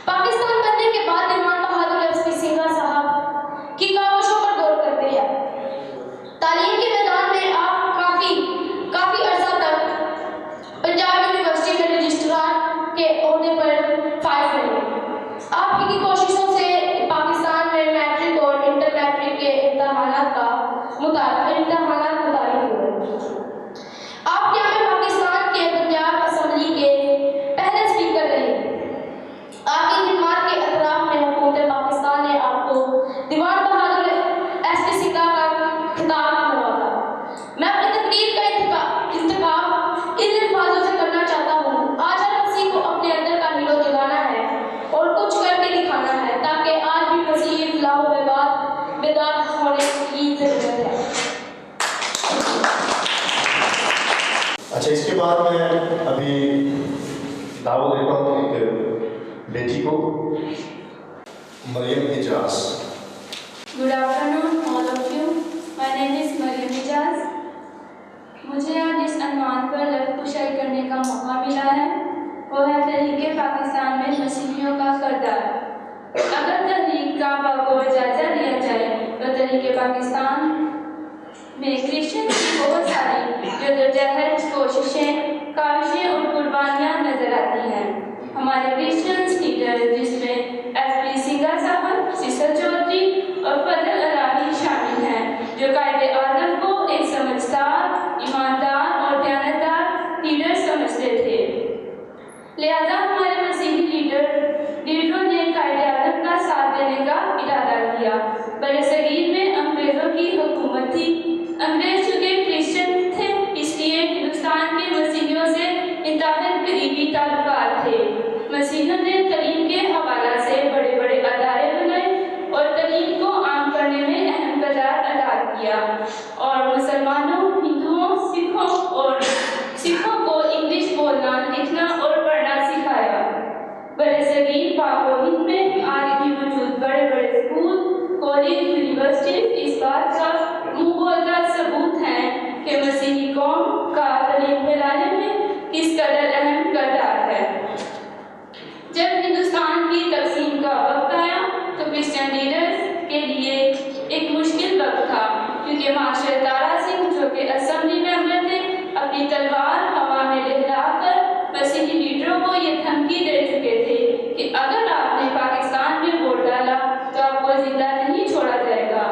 पाकिस्तान बनने के बाद दीवान बहादुर एसपी सिंघा साहब की काविशों पर गौर करते हैं। तालीम के मैदान में आप काफी अरसा तक पंजाब यूनिवर्सिटी में रजिस्ट्रार के ओहदे पर फाइज रहे। आपकी कोशिशों से पाकिस्तान में मैट्रिक और इंटर मैट्रिक के इम्तहानात मुतारिफ हुए। आप क्या में पाकिस्तान के पंजाब असेंबली के पहले स्पीकर रहे। आपकी खिदमत के अतराफ में हुकूमत पाकिस्तान ने आपको दीवान बहादुर एसपी सिंघा का खिताब नवाजा। मैं अपनी तकरीर का इंतखाब इन अल्फाजों से करना चाहता हूँ। आज हर किसी को अपने अंदर का हीरो जगाना है और कुछ करके दिखाना है, ताकि आज भी मसीही फलाह बेदार होने की जरूरत है। अच्छा, इसके बाद मैं अभी दावत देता हूँ एक बेटी को, Maryam Hijaz. Good afternoon all of you. My name is Maryam Hijaz. मुझे आज जिस अनवान पर लफ्ज़ कुशाई करने का मौका मिला है वो है तहरीक पाकिस्तान में मसीहियों का किरदार। अगर तहरीक का को जायजा लिया जाए तो तहरीक पाकिस्तान में क्रिश्चियन की बहुत सारी जद्दोजहद, कोशिशें, काविशें और कुर्बानियाँ नजर आती हैं। हमारे क्रिश्चियन लीडर जिसमें एसपी सिंघा साहब, सिसर चौधरी और फजल अलाही शामिल हैं, जो कायदे आज़म को एक समझदार, ईमानदार और दयानतदार लीडर समझते थे। लिहाजा हमारे मसीही लीडरों ने कायदे आज़म का साथ देने का इरादा किया। बरसगीर में अंग्रेज़ों की हुकूमत थी। अंग्रेज चूँकि क्रिश्चियन थे, इसलिए हिंदुस्तान के मसीहियों से इंतहाई करीबी ताल्लुकात थे। मसीहियों ने तलीम के हवाला से बड़े बड़े अदारे बनाए और तलीम को आम करने में अहम किरदार अदा किया और मुसलमानों, हिंदुओं, सिखों को इंग्लिश बोलना, लिखना और पढ़ना सिखाया। बरसगीर पाक व हिंद में आज भी मौजूद बड़े बड़े स्कूल, कॉलेज, यूनिवर्सिटी इस बात का मुँह बोलता सबूत हैं कि मसीही कौम का तलीम फैलाने में किस कदर अहम किरदार है। जब हिंदुस्तान की तकसीम का वक्त आया तो क्रिश्चियन लीडर्स के लिए एक मुश्किल वक्त था, क्योंकि मास्टर तारा सिंह, जो कि असेंबली मेंबर थे, अपनी तलवार हवा में लहराकर मसीही लीडरों को ये धमकी दे चुके थे कि अगर आपने पाकिस्तान में वोट डाला तो आपको जिंदा नहीं छोड़ा जाएगा।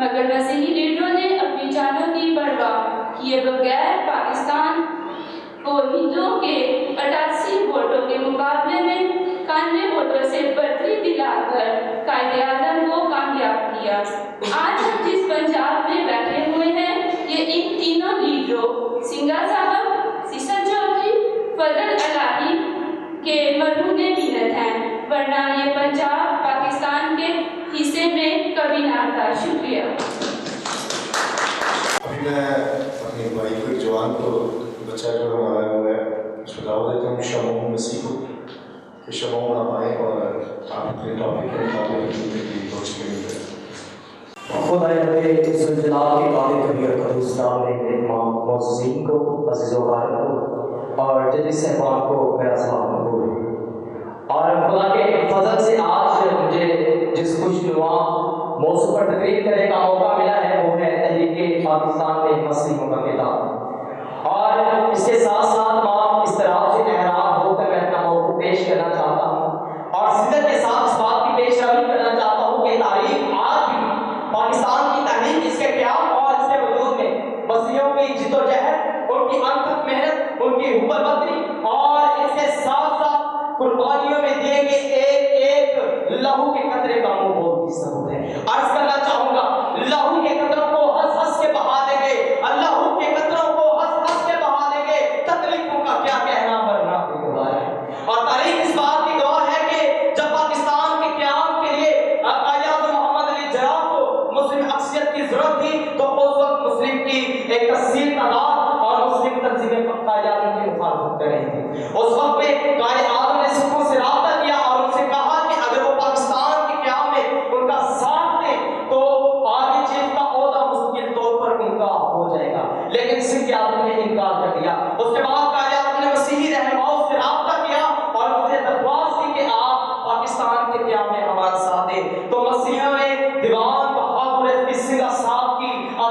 मगर मसीही लीडरों ने अपनी जानों की परवाह किए बगैर पाकिस्तान को हिंदुओं के 88 वोटों के मुकाबले में 91 वोटों से बढ़ती दिलाकर कायदे आज़म को कामयाब किया। आज हम जिस पंजाब में बैठे हुए हैं, ये इन तीनों लीडरों सिंघा साहब, सिसर चौधरी, फजल अलाही के मरहूने मिन्नत हैं, वरना ये पंजाब पाकिस्तान के हिस्से में कभी ना था। शुक्रिया। अभी मैं अपनी भाई को, जवान को, बच्चा जो हमारा हुआ है, उसको दावत देता हूँ शमून मसीह को कि शमून आप आए और आप अपने टॉपिक के मुताबिक रोज के लिए खुदाए सुलजलाल के कादिर कबीर कदूस नाम में इमाम मौजूदीन को अज़ीज़ व मुबारक को और जजीस साहबान को मेरा सलाम कबूल। और खुदा के फजल से आज मुझे जिस खुशनुमा मौजू पर तकरीर करने का मौका मिला है वो है तहरीक पाकिस्तान में मसीहों का किताब। और इसके साथ साथ मां इस तरह से एहराम होकर मैं अपना मौक़िफ़ पेश करना चाहता हूँ और सिद्दत के साथ इस बात की पेशरवी करना चाहता हूँ कि तारीख आज भी पाकिस्तान की तहरीक, इसके क़याम और इसके वजूद में मसीहों की जिद्दोजहद, उनकी अनथक मेहनत, उनकी हुब्बत-ए-वतनी और इसके साथ साथ कुर्बानियों में दिए गए एक एक लहू के कतरे का मुंह बोलती सबूत है। अर्ज करना चाहूंगा, लहू के कतरों को हंस हंस के बहा देंगे, लहू के कतरों को हंस हंस के बहा देंगे, तकलीफों का क्या कहना वरना बेगवार है। और तारीख इस बात की गवाह है कि जब पाकिस्तान के क़याम के लिए कायद मोहम्मद अली जिन्ना को मुस्लिम अक्सियत की जरूरत थी तो उस वक्त मुस्लिम की एक कसीर तादाद और मुस्लिम तंजीमें कायद की मुखालफत कर रही थी। उस वक्त में कायद-ए-आज़म ने सिखों से राब्ता किया और उनसे कहा कि अगर वो पाकिस्तान के क़याम में उनका साथ दें तो आर्मी चीफ का ओहदा मुश्किल तौर पर उनका हो जाएगा, लेकिन सिख क़यादत ने इनकार कर दिया। उसके बाद कायद-ए-आज़म ने मसीही रहनुमाओं से राब्ता किया और उनसे दरख्वास्त की कि आप पाकिस्तान के क़याम में हमारा साथ दें। तो मसीहियों ने दीवान बहादुर एसपी सिंह साहब की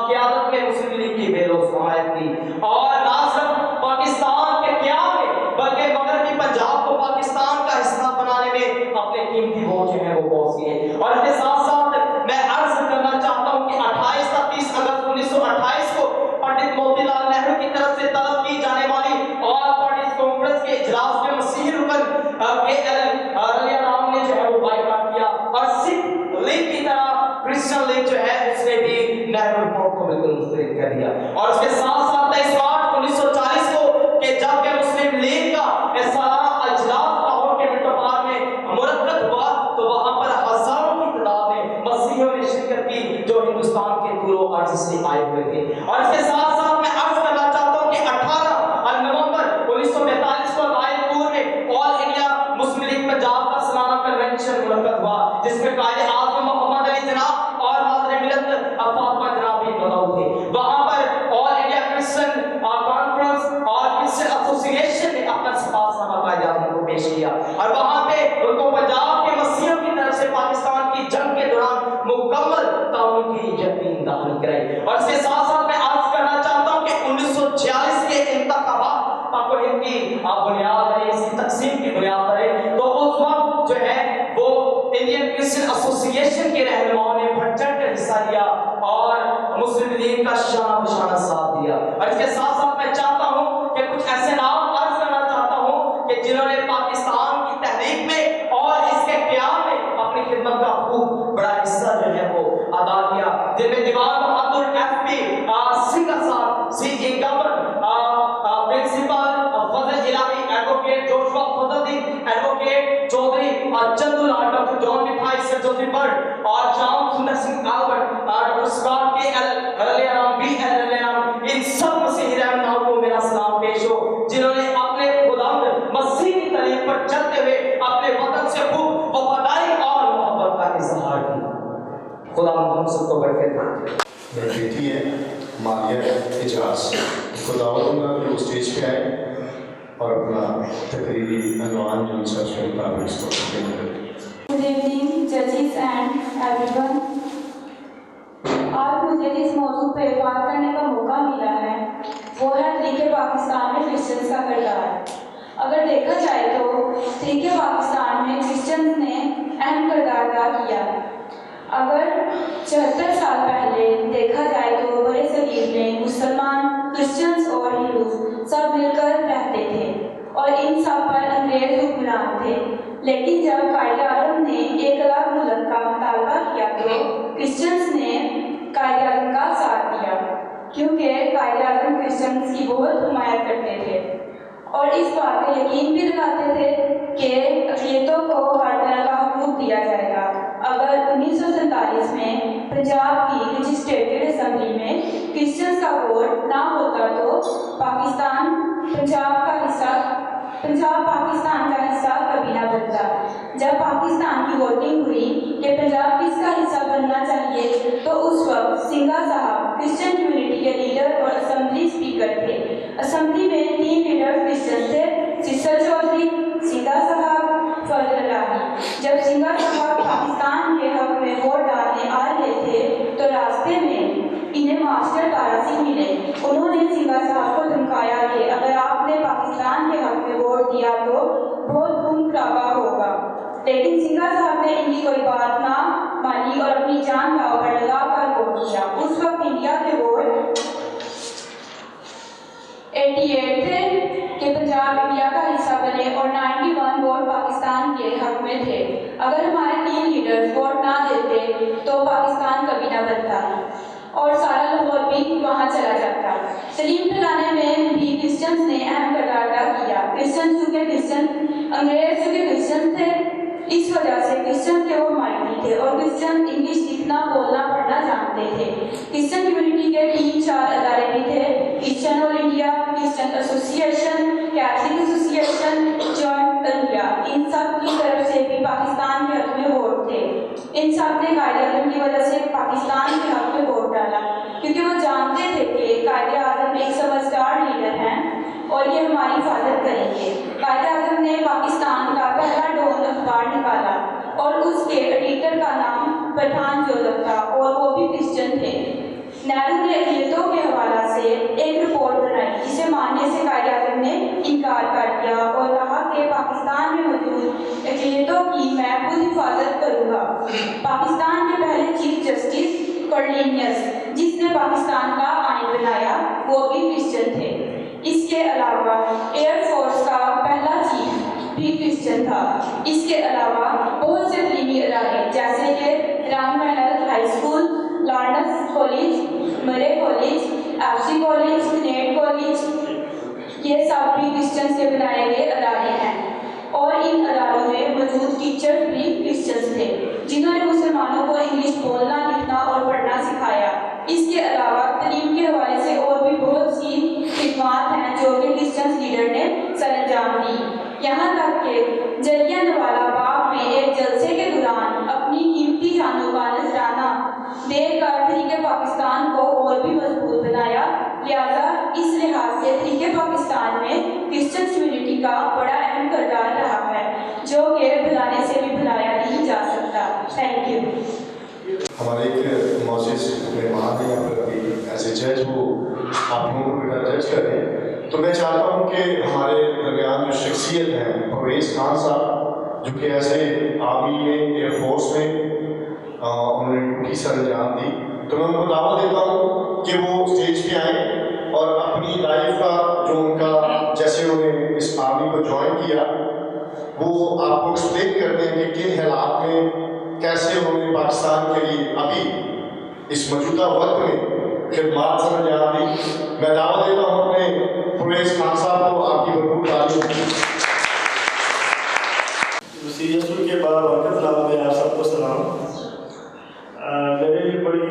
क़यादत में मुस्लिम लीग की बेलोस हमायत की और ना सिर्फ पाकिस्तान के क़याम में बल्कि मगरबी पंजाब को पाकिस्तान का हिस्सा बनाने में अपने कीमती वोट जो है वो पहुंच गए। और इसके साथ साथ मैं अर्ज करना चाहता हूं कि 28 या 30 अगस्त 1928 को पंडित मोतीलाल नेहरू की तरफ से तलब की जाने वाली ऑल पार्टीज कांग्रेस के इजलास में मसीही रुकन के राम ने जो है वो बाइकआउट किया और सिख लीग की तरह क्रिश्चियन लीग जो है उसने भी नेहरू रिपोर्ट को बिल्कुल मुस्तरद कर दिया। और उसके साथ साथ 23 मार्च 1940 को कि जब के मुस्लिम लीग का सालाना इजलास लाहौर के मिंटो पार्क में मुनक्कद हुआ तो वहां पर हजारों की तादाद में मसीहियों ने शिरकत की जो हिंदुस्तान के दूरों अर्ज से आए हुए थे। और इसके साथ साथ मैं अर्ज करना चाहता हूं कि 18 नवंबर 1945 को रायपुर में all India Muslim league Punjab का सालाना कन्वेंशन मुनक्कद हुआ जिसमें कायद-ए-आज़म मोहम्मद अली जिन्ना और मादर मिल्लत फातिमा जिन्ना भी मौजूद थे। वहां पर ऑल इंडिया क्रिश्चियन कॉन्फ्रेंस और क्रिश्चियन एसोसिएशन ने अपना सफारतनामा कायद-ए-आज़म को पेश किया और वहां पे उनको पंजाब के मसीहियों की तरफ से पाकिस्तान की जंग के दौरान मुकम्मल ताउन की यकीन दहानी कराई। और इसके साथ साथ मैं अर्ज करना चाहता हूं कि 1946 के इंतखाबात पाक हिंद की बुनियाद है, इसकी तकसीम की बुनियाद पर है, तो उस वक्त जो है वो इंडियन क्रिश्चियन एसोसिएशन के रहनुमाओं ने बढ़ चढ़ कर हिस्सा लिया और मुस्लिम लीग का शान बशाना साथ दिया। और इसके साथ साथ मैं चाहता हूं कि कुछ ऐसे नाम अर्ज करना चाहता हूं कि जिन्होंने पाकिस्तान की तहरीक में और इसके क़याम में अपनी खिदमत का खूब बड़ा हिस्सा जो है वो अदा किया, जिनमें दीवान Bahadur SP Singh Sahab, CG governor principal Fazal Ilahi, advocate Joshua Fazluddin, advocate Chaudhary Chandulal, doctor John Mithai, sir Joseph Bird और श्याम सुंदर सिंह अल्बर्ट, डॉक्टर स्कॉट के इन सब मसीही रहनुमाओं को मेरा सलाम पेश हो जिन्होंने अपने खुदावंद मसीह की तालीम पर चलते हुए अपने वतन से खूब वफादारी और मोहब्बत का इजहार किया। खुदा हम सबको बरकत दे। मेरी बेटी है मारिया एजाज, खुदा दूंगा कि वो स्टेज पे आए और अपना तकरीरी अनवान जो इंस्ट्रक्शन का इसको Good evening, judges and everyone. आज मुझे जिस मौजू पे बात करने का मौका मिला है वो है तहरीक पाकिस्तान में क्रिश्चियंस का किरदार। अगर देखा जाए तो तहरीक पाकिस्तान में क्रिश्चियंस ने अहम किरदार अदा किया। अगर 74 साल पहले देखा जाए तो बड़े सगीर में मुसलमान, क्रिश्चियंस और हिंदू सब मिलकर रहते थे और इन सब पर अंग्रेज हुक्मरान थे। लेकिन जब कायद-ए-आज़म ने एक अलग मुल्क का मुतालबा किया तो क्रिश्चियंस ने कायद-ए-आज़म का साथ दिया क्योंकि कायद-ए-आज़म क्रिश्चियंस की बहुत हिमायत करते थे और इस बात का यकीन भी दिलाते थे कि अक़लियतों को हर तरह का हुकूक दिया जाएगा। अगर 1947 में पंजाब की लेजिस्लेटिव असेंबली में क्रिश्चियंस का वोट ना होता तो पाकिस्तान पंजाब का हिस्सा पंजाब पाकिस्तान का हिस्सा कभी ना बनता। जब पाकिस्तान की वोटिंग हुई कि पंजाब किसका हिस्सा बनना चाहिए, तो उस वक्त सिंघा साहब क्रिश्चियन कम्युनिटी के लीडर और असेंबली स्पीकर थे। असेंबली में 3 लीडर क्रिश्चियन थे, सिस्टर चौधरी, सिंघा साहब, फजल लाही। जब सिंघा साहब पाकिस्तान के हक में वोट डालने आ रहे थे तो रास्ते में इन्हें मास्टर तारा सिंह मिले। उन्होंने सिंघा साहब को धमकाया कि अगर आपने पाकिस्तान के हक में वोट दिया तो बहुत खून खराबा होगा। लेकिन सिंघा साहब ने इनकी कोई बात ना मानी और अपनी जान दांव पर लगाकर वोट दिया। उस वक्त इंडिया के वोट 88 थे कि पंजाब इंडिया का हिस्सा बने और 91 वोट पाकिस्तान के हक में थे। अगर हमारे 3 लीडर्स वोट ना देते तो पाकिस्तान कभी ना बनता और सारा लाहौर भी वहाँ चला जाता। सलीम फैलाने में भी क्रिश्चियंस ने अहम किरदार अदा किया। क्रिश्चियन चूँकि क्रिश्चियन अंग्रेज चूँकि क्रिश्चियन थे, इस वजह से क्रिश्चियन के वो माइटी थे और क्रिश्चियन इंग्लिश लिखना बोलना पढ़ना जानते थे। क्रिश्चियन कम्युनिटी के 3-4 अदारे भी थे, Christian all India, Christian association, Catholic association, joint India. इन सब की तरफ से भी पाकिस्तान के हक में वोट थे। इन सब ने कायदे-ए-आज़म की वजह से पाकिस्तान के हक में वोट डाला, क्योंकि वो जानते थे कि कायदे-ए-आज़म एक समझदार लीडर हैं और ये हमारी हिफाजत करेंगे। कायदे-ए-आज़म ने पाकिस्तान का पहला डॉन अखबार निकाला और उसके एडिटर का नाम पठान जोसेफ था और वो भी क्रिश्चियन थे। नेहरू ने अक़लियतों के हवाला से एक रिपोर्ट बनाई जिसे मानने से कायदे-ए-आज़म ने इनकार कर दिया और कहा कि पाकिस्तान में मौजूद अक़लियतों की मैं खुद हिफाजत करूँगा। पाकिस्तान के पहले चीफ जस्टिस कॉर्नेलियस, जिसने पाकिस्तान का आइन बनाया, वो भी क्रिश्चियन थे। इसके अलावा एयरफोर्स का पहला चीफ भी क्रिश्चियन था। इसके अलावा बहुत से तलीमी इदारे जैसे कि राम महल हाई स्कूल, लॉर्ड्स कॉलेज, मरे college, FC college, net college, ये सब भी क्रिश्चियंस के बनाए गए अदारे हैं और इन अदारों में मौजूद टीचर भी क्रिश्चियंस थे जिन्होंने मुसलमानों को इंग्लिश बोलना, लिखना और पढ़ना सिखाया। इसके अलावा तालीम के हवाले से और भी बहुत सी खिदमात हैं जो कि क्रिश्चियन लीडर ने सरअंजाम दी। यहाँ तक कि जलियांवाला बाग में एक जलसे के दौरान अपनी कीमती जानों का नजराना देकर तहरीक पाकिस्तान को और भी मजबूत बनाया। लिहाजा इस लिहाज से तहरीक पाकिस्तान में क्रिश्चियन कम्युनिटी का बड़ा अहम किरदार रहा है जो कि भुलाने से भी भुलाया नहीं जा सकता। Thank you. हमारे एक मौजूद मेहमान हैं यहाँ पर अभी एज ए जज, वो आप लोगों को बेटा जज करें। तो मैं चाहता हूँ कि हमारे दरमियान जो शख्सियत हैं, परवेज़ खान साहब, जो कि ऐसे आर्मी में, एयरफोर्स में उन्होंने ड्यूटी सरअंजाम दी, तो मैं उनको दावा देता हूँ कि वो स्टेज पे आए और अपनी लाइफ का जो उनका जैसे उन्होंने इस आर्मी को ज्वाइन किया वो आपको एक्सप्लेन करते हैं कि किन हालात में कैसे उन्होंने पाकिस्तान के लिए अभी इस मौजूदा वक्त में खिदमात सरअंजाम दी। मैं दावा देता हूँ अपने परवेज़ खान साहब को, आपकी भरपूर तारीफ। रसूल के बाबरकत नाम में आप सबको सलाम। मेरे लिए बड़ी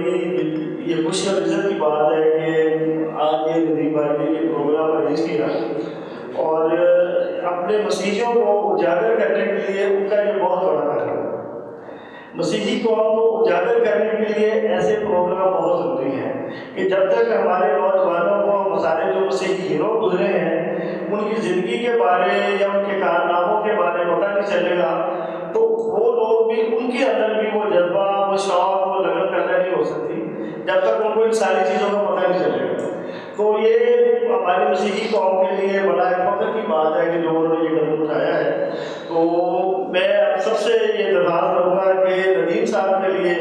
ये खुशी और इज्जत की बात है कि आज ये नदीम भाई ने ये प्रोग्राम अरेंज किया और अपने मसीहियों को उजागर करने के लिए उनका ये बहुत बड़ा कार्य है। मसीही कौम को उजागर करने के लिए ऐसे प्रोग्राम बहुत ज़रूरी हैं कि जब तक हमारे नौजवानों को हमारे जो मसीही हीरो गुजरे हैं उनकी ज़िंदगी के बारे या उनके कारनामों के बारे में पता नहीं चलेगा, तो वो लोग भी, उनके अंदर भी वो जज्बा, वो शौक, वो लगन पैदा नहीं हो सकती जब तक उनको इन सारी चीज़ों का पता नहीं चलेगा। तो ये हमारी मसीही कौम के लिए बड़ा एक फख्र की बात है कि जो उन्होंने ये कदम उठाया है। तो मैं अब सबसे ये दरख्वास्त करूँगा कि नदीम साहब के लिए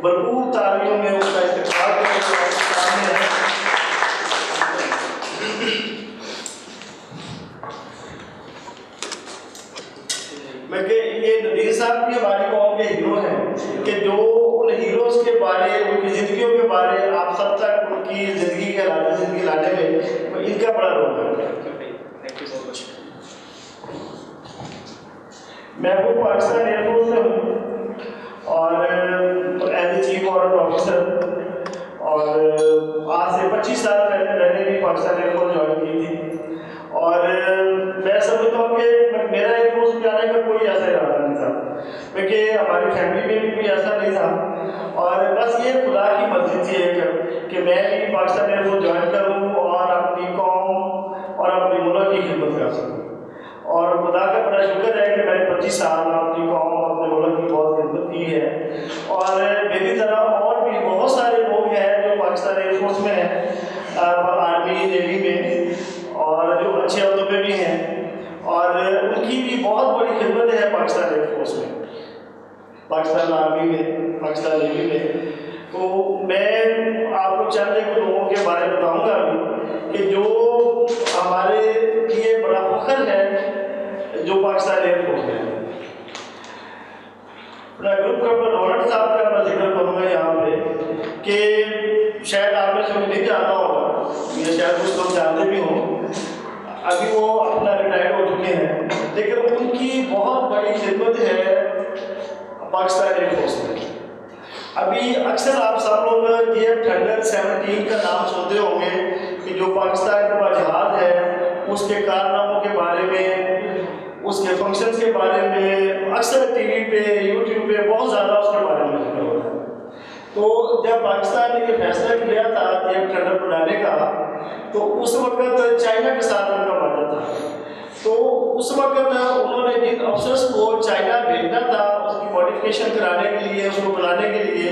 भरपूर तालियों में उनका इस्तेमाल सामने है। मैं कि ये नदीम साहब भी हमारी कौम के हीरो हैं कि जो उन हीरोज़ के बारे, उनकी ज़िंदगियों के बारे आप सब तक उनकी ज़िंदगी के ज़िंदगी लाने में इनका बड़ा रोल है। मैं वो पाकिस्तान एयरफोर्स में हूँ और as a chief order officer, और आज से 25 साल पहले मैंने भी पाकिस्तान एयरफोर्स ज्वाइन की थी और मैं समझता हूँ कि मेरा एयरफोर्स में आने का कोई ऐसा इरादा नहीं था, क्योंकि हमारी फैमिली में भी कोई ऐसा नहीं था। और बस ये खुदा की मर्जी थी एक कि मैं भी पाकिस्तान एयरफोर्स ज्वाइन करूँ और अपनी कौम और अपने मुल्क की खिदमत कर सकूँ। और खुदा का बड़ा शुक्र है कि मैंने 25 साल अपनी कौम अपने मुल्क की बहुत खिदमत की है। और मेरी तरह और भी बहुत सारे लोग हैं जो पाकिस्तान एयरफोर्स में हैं, आर्मी नेवी में, और जो अच्छे अहदों पे भी हैं, और उनकी भी बहुत बड़ी खिदमत है पाकिस्तान एयरफोर्स में, पाकिस्तान आर्मी में, पाकिस्तान नेवी में। तो मैं आपको चंद एक लोगों के बारे में बताऊंगा अभी कि जो हमारे लिए बड़ा फख्र है जो पाकिस्तान एयरफोर्स में है। अपना ग्रुप कैप्टन रॉबर्ट साहब का मैं जिक्र करूँगा यहाँ पे कि शायद आप में से नहीं जानता होगा, ये शायद कुछ लोग जानते भी हों, अभी वो अपना रिटायर्ड हो चुके हैं, लेकिन उनकी बहुत बड़ी खिदमत है पाकिस्तान एयरफोर्स में। अभी अक्सर आप सब लोग DF थंडर 17 का नाम सुनते होंगे कि जो पाकिस्तान का जहाज है उसके कारनामों के बारे में, उसके फंक्शंस के बारे में अक्सर टीवी पे, यूट्यूब पे बहुत ज़्यादा उसके बारे में जिक्र होता है। तो जब पाकिस्तान ने ये फैसला किया था DF थंडर बनाने का, तो उस वक्त चाइना के साथ उनका वादा था। तो उस वक्त उन्होंने जिन अफसर्स को चाइना भेजना था उसकी मॉडिफिकेशन कराने के लिए, उसको बनाने के लिए,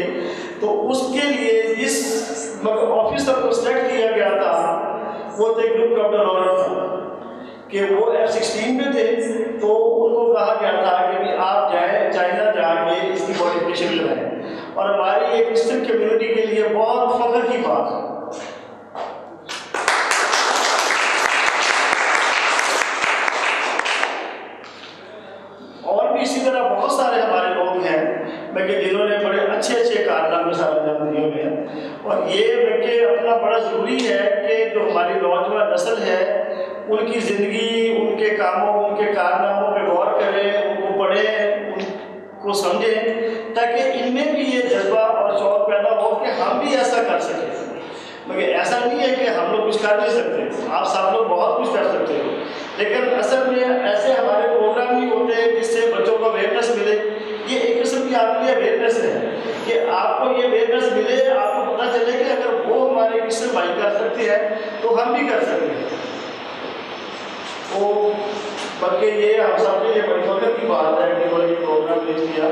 तो उसके लिए जिस ऑफिसर को सेलेक्ट किया गया था वो थे ग्रुप कैप्टन रॉबर्ट था कि वो F-16 में थे। तो उनको कहा गया था कि भी आप जाएं चाइना जाके इसकी मॉडिफिकेशन कराएं, और हमारी एक क्रिश्चियन कम्युनिटी के लिए बहुत फख्र की बात है। और भी इसी तरह बहुत सारे हमारे लोग हैं बल्कि जिन्होंने बड़े अच्छे अच्छे कारनामे अंजाम दिए हुए हैं। और ये बल्कि अपना बड़ा ज़रूरी है कि जो हमारी नौजवान नस्ल है उनकी ज़िंदगी, उनके कामों, उनके कारनामों पे गौर करें, उनको पढ़ें, उनको समझें, ताकि इनमें भी ये जज्बा और शौक़ पैदा हो कि हम भी ऐसा कर सकें। मगर ऐसा नहीं है कि हम लोग कुछ कर नहीं सकते, आप सब लोग बहुत कुछ कर सकते हो, लेकिन असल में ऐसे हमारे प्रोग्राम नहीं होते जिससे बच्चों को अवेयरनेस मिले। ये एक किस्म की आपके लिए अवेयरनेस है कि आपको ये अवेयरनेस मिले, आपको पता चले कि अगर वो हमारे किससे भाई कर सकते हैं तो हम भी कर सकते हैं। तो बल्कि ये हम सब के लिए बड़ी फख्र की बात है कि उन्होंने ये प्रोग्राम पेश किया।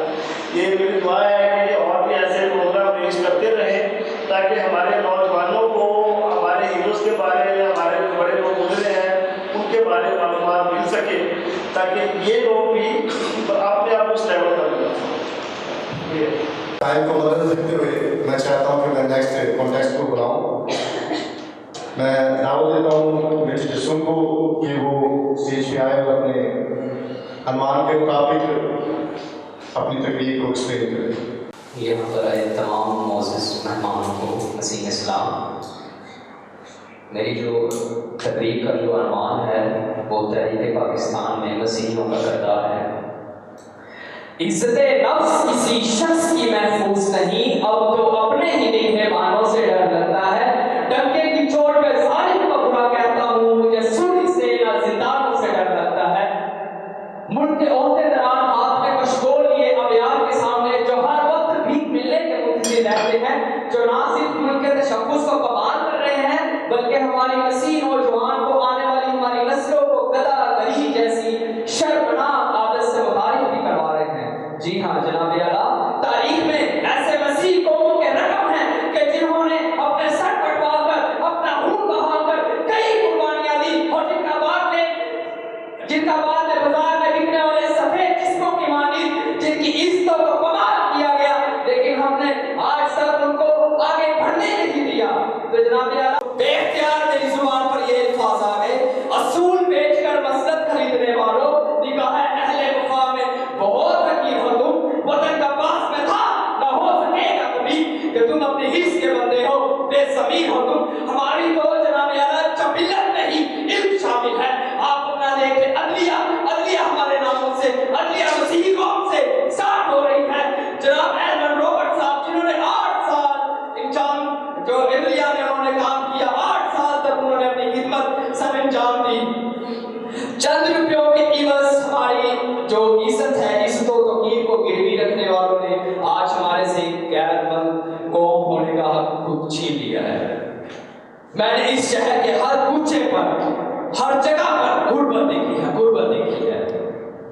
ये मेरी दुआ है कि और भी ऐसे प्रोग्राम पेश करते रहें ताकि हमारे नौजवानों को हमारे हीरोज़ के बारे में, हमारे जो बड़े लोग गुजरे हैं उनके बारे में मालूमात मिल सके, ताकि ये लोग भी अपने आप उस लेवल पर मिल। टाइम को मदद रखते हुए मैं चाहता हूँ कि मैं नेक्स्ट कॉन्टेक्स्ट को बुलाऊँ। मैं दावत देता हूँ मिस्टर जसूम को कि वो स्टेज पे आए और अपने अनुमान के मुताबिक अपनी तकरीर को एक्सप्लेन करें। यहाँ पर आए तमाम मोअज़्ज़िज़ मेहमानों को मसीह इस्लाम, मेरी जो तकरीर का जो अनुमान है वो तहरीक पाकिस्तान में मसीहियों का किरदार है। इज़्ज़ते नफ्स किसी शख्स की महफूज नहीं, अब तो अपने ही मेहमानों से डर लगता है। डंके की चोट पे जालिम को बुरा कहता हूँ, मुझे सूली से ना जिंदानों से डर लगता है। मुल्क के ओहदेदार हाथ में कशकोल लिए अबियार के सामने जो हर वक्त भीख मिलने के मुंतज़िर रहते हैं, जो ना सिर्फ मुल्क के तशक्कुस को कमाल कर रहे हैं बल्कि हमारी नस्ली नौजवान को, आने वाली हमारी नस्लों को गदागरी जैसी शर्मनाक आदत से मुतारिफ भी करवा रहे हैं। जी हाँ जनाब आला, तारीख में ऐसे मसीह कौमों के रकम हैं कि जिन्होंने अपने सर कटवाकर, अपना खून बहाकर कई कुर्बानियां दी, और जिनका बाद में बाजार में बिकने वाले सफेद जिस्मों की मानी, जिनकी इज्जतों को कमाल किया गया, लेकिन हमने आज तक उनको आगे बढ़ने नहीं दिया। तो जनाब आला, बेख्तियार मेरी जुबान पर ये अल्फाज आ गए, असूल बेचकर मसलत खरीदने वालों, निगाह अहले वफा में बहुत हकीर हो तुम, वतन का पास में था ना हो सकेगा कभी कि तुम अपने हिस्स के बंदे हो, बेज़मीर हो तुम। हमारी तो जनाब आला जबिलत में ही इल्म शामिल है। आप अपना देखें, अदलिया हमारे नामों से, अदलिया मसीही कौम से स्टार्ट हो रही है। जनाब एडमंड रॉबर्ट साहब जिन्होंने 8 साल इंजाम जो अदलिया में उन्होंने काम किया, 8 साल तक उन्होंने अपनी खिदमत सर अंजाम दी। चंद रुपयों के इवज हमारी जो इज्जत है, इज्जतों तौकीर को गिरवी रखने वालों ने आज हमारे से गैरतमंद कौम होने का हक खुद छीन लिया है। मैंने इस शहर के हर कूचे पर, हर जगह पर गुर्बत देखी है।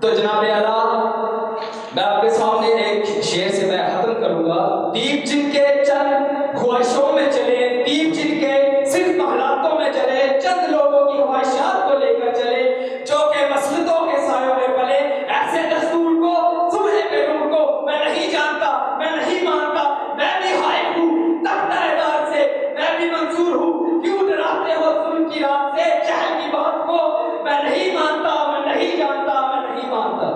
तो जनाब आला, मैं आपके सामने एक शेर से मैं खत्म करूंगा। दीप जिनके चंद ख्वाहिशों में चले, दीप जिनके सिर्फ महलातों में चले, चंद लोगों की ख्वाहिशात को लेकर चले, जो के मसलतों के सायों में पले, ऐसे दस्तूर को, सुबह के नूर को मैं नहीं जानता, मैं नहीं मानता। मैं भी हाइफ हूँ तख्ताएदार से, मैं भी मंसूर हूँ, क्यों डराते हो सुन की रात से, चहल की बात को मैं नहीं मानता, मैं नहीं जानता, मैं नहीं मानता।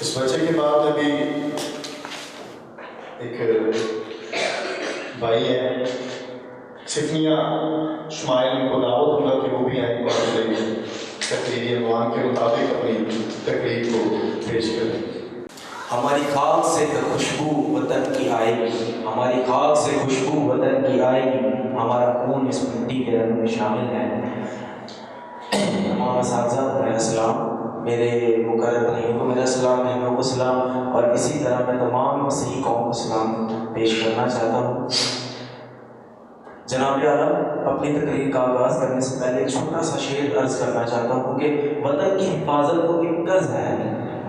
इस बच्चे के बाद अभी एक भाई है सिफनिया शुमाइल, उनको दावत दूंगा कि वो भी आएंगे और तकरीरी अनवान के मुताबिक अपनी तकरीर को पेश करें। हमारी खाक से खुशबू वतन की आएगी, हमारी खाक से खुशबू वतन की आएगी, हमारा खून इस मिट्टी के रंग में शामिल है। तमाम असातिज़ा सलाम, मेरे मुकर्रर भाइयों को मेरा सलाम, बहनों को सलाम, और इसी तरह मैं तमाम मसीही कौम को सलाम पेश करना चाहता हूँ। जनाब आला, अपनी तकरीर का आगाज़ करने से पहले एक छोटा सा शेर अर्ज़ करना चाहता हूँ कि वतन की हिफाजत तो एक कर्ज़ है,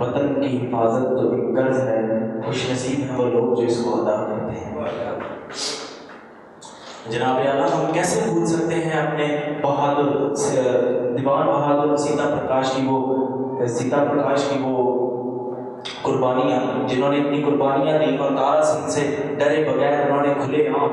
वतन की हिफाजत तो एक कर्ज़ है, खुशनसीब हैं वो लोग जो इसको अदा करते हैं। जनाब आला, हम कैसे भूल सकते हैं अपने दीवान बहादुर सीता प्रकाश की वो कुर्बानियाँ, जिन्होंने इतनी कुर्बानियाँ दी और तारा सिंह से डरे बगैर उन्होंने खुलेआम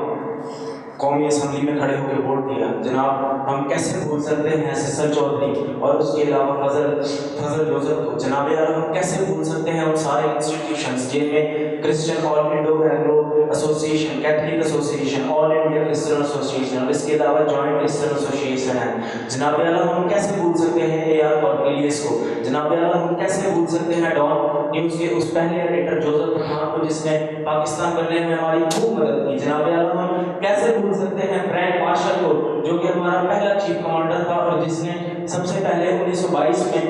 कौमी असम्बली में खड़े होकर वोट दिया। जनाब, हम कैसे भूल सकते हैं सिसर चौधरी और उसके अलावा फजल जोसेफ को। जनाब यार, हम कैसे भूल सकते हैं उन सारे इंस्टीट्यूशंस जिनमें Christian all Indo Anglo association, Catholic association, all India Christian association और इसके अलावा जॉइंट क्रिश्चियन एसोसिएशन है। जनाब यार, हम कैसे भूल सकते हैं AR कॉर्नेलियस को। जनाब यार, हम कैसे भूल सकते हैं डॉन न्यूज़ के उस पहले एडिटर जोसेफ पठान को, जिसने पाकिस्तान बनने में हमारी खूब मदद की। जनाब यार, हम कैसे भूल सकते हैं फ्रैंक मार्शल को, जो कि हमारा पहला चीफ कमांडर था और जिसने सबसे पहले 1922 में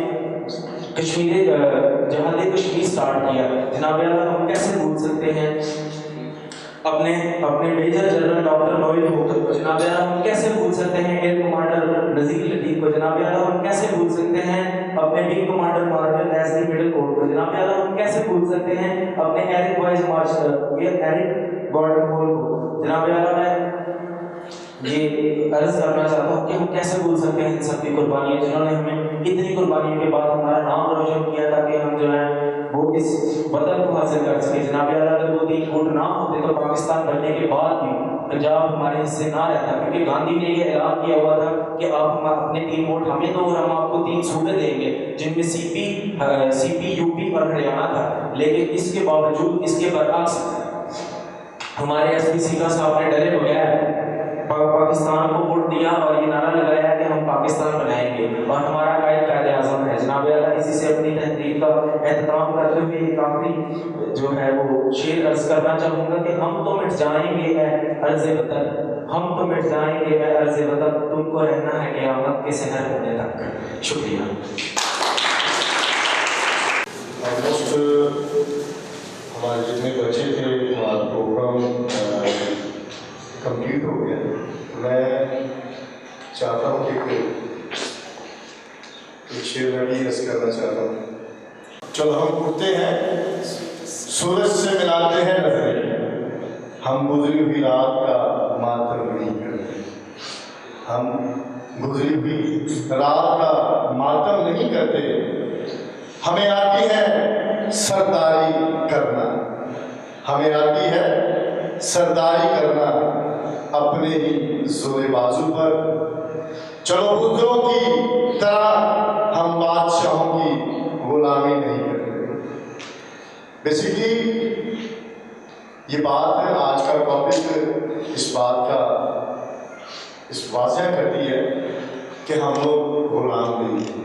जहाद कश्मीर स्टार्ट किया। जनाब यार, हम कैसे भूल सकते हैं अपने मेजर जनरल डॉक्टर नोएल होकर को। जनाब यार, हम कैसे भूल सकते हैं एयर कमांडर नजीर लतीफ को। जनाब यार, हम कैसे भूल सकते हैं अपने wing commander marshal Leslie Middlecoat को। जनाब यार, हम कैसे भूल सकते हैं अपने Eric vice marshal Eric Gordon Hall को। जनाब यार, मैं ये अर्ज करना चाहता हूँ कि हम कैसे भूल सकते हैं इन सब की कुर्बानियाँ, जिन्होंने हमें इतनी कुर्बानियों के बाद हमारा नाम रोशन किया ताकि हम जो है वो इस वतन को हासिल कर सके। जनाब यार, अगर वो 3 वोट ना होते तो पाकिस्तान बनने के बाद भी पंजाब हमारे हिस्से ना रहता, क्योंकि गांधी ने ये ऐलान किया हुआ था कि आप हम अपने 3 वोट हमें दो और हम आपको 3 सूबे देंगे, जिनमें CP UP और हरियाणा था। लेकिन इसके बावजूद, इसके बरअक्स हमारे SP सिंघा साहब ने डरे बगैर पाकिस्तान को वोट दिया और ये नारा लगाया कि हम पाकिस्तान बनाएंगे और हमारा कायद आज़म है। जनाब यार, इसी से अपनी तहरीर का एहतराम करते हुए एक आखिरी जो है वो शेर अर्ज करना चाहूँगा कि हम तो मिट जाएंगे अर्ज़ वतन, हम तो मिट जाएंगे अर्ज़ वतन, तुमको रहना है क़यामत के सहर होने तक। शुक्रिया। हमारे जितने बच्चे थे हमारा प्रोग्राम कंप्लीट हो गया। मैं चाहता हूँ कि एक शेर में भी रस करना चाहता हूँ। चलो हम उठते हैं, सूरज से मिलाते हैं नजरें, हम गुजरी हुई रात का मातम नहीं करते, हम गुजरी हुई रात का मातम नहीं करते, हमें आती है सरदारी करना, हमें आती है सरदारी करना अपने ही जोरे बाजू पर। चलो बुजुर्गों की तरह हम बादशाहों की गुलामी नहीं करते। बेसिकली ये बात है, आज का टॉपिक इस बात का इस वाज़ह करती है कि हम लोग गुलाम नहीं हैं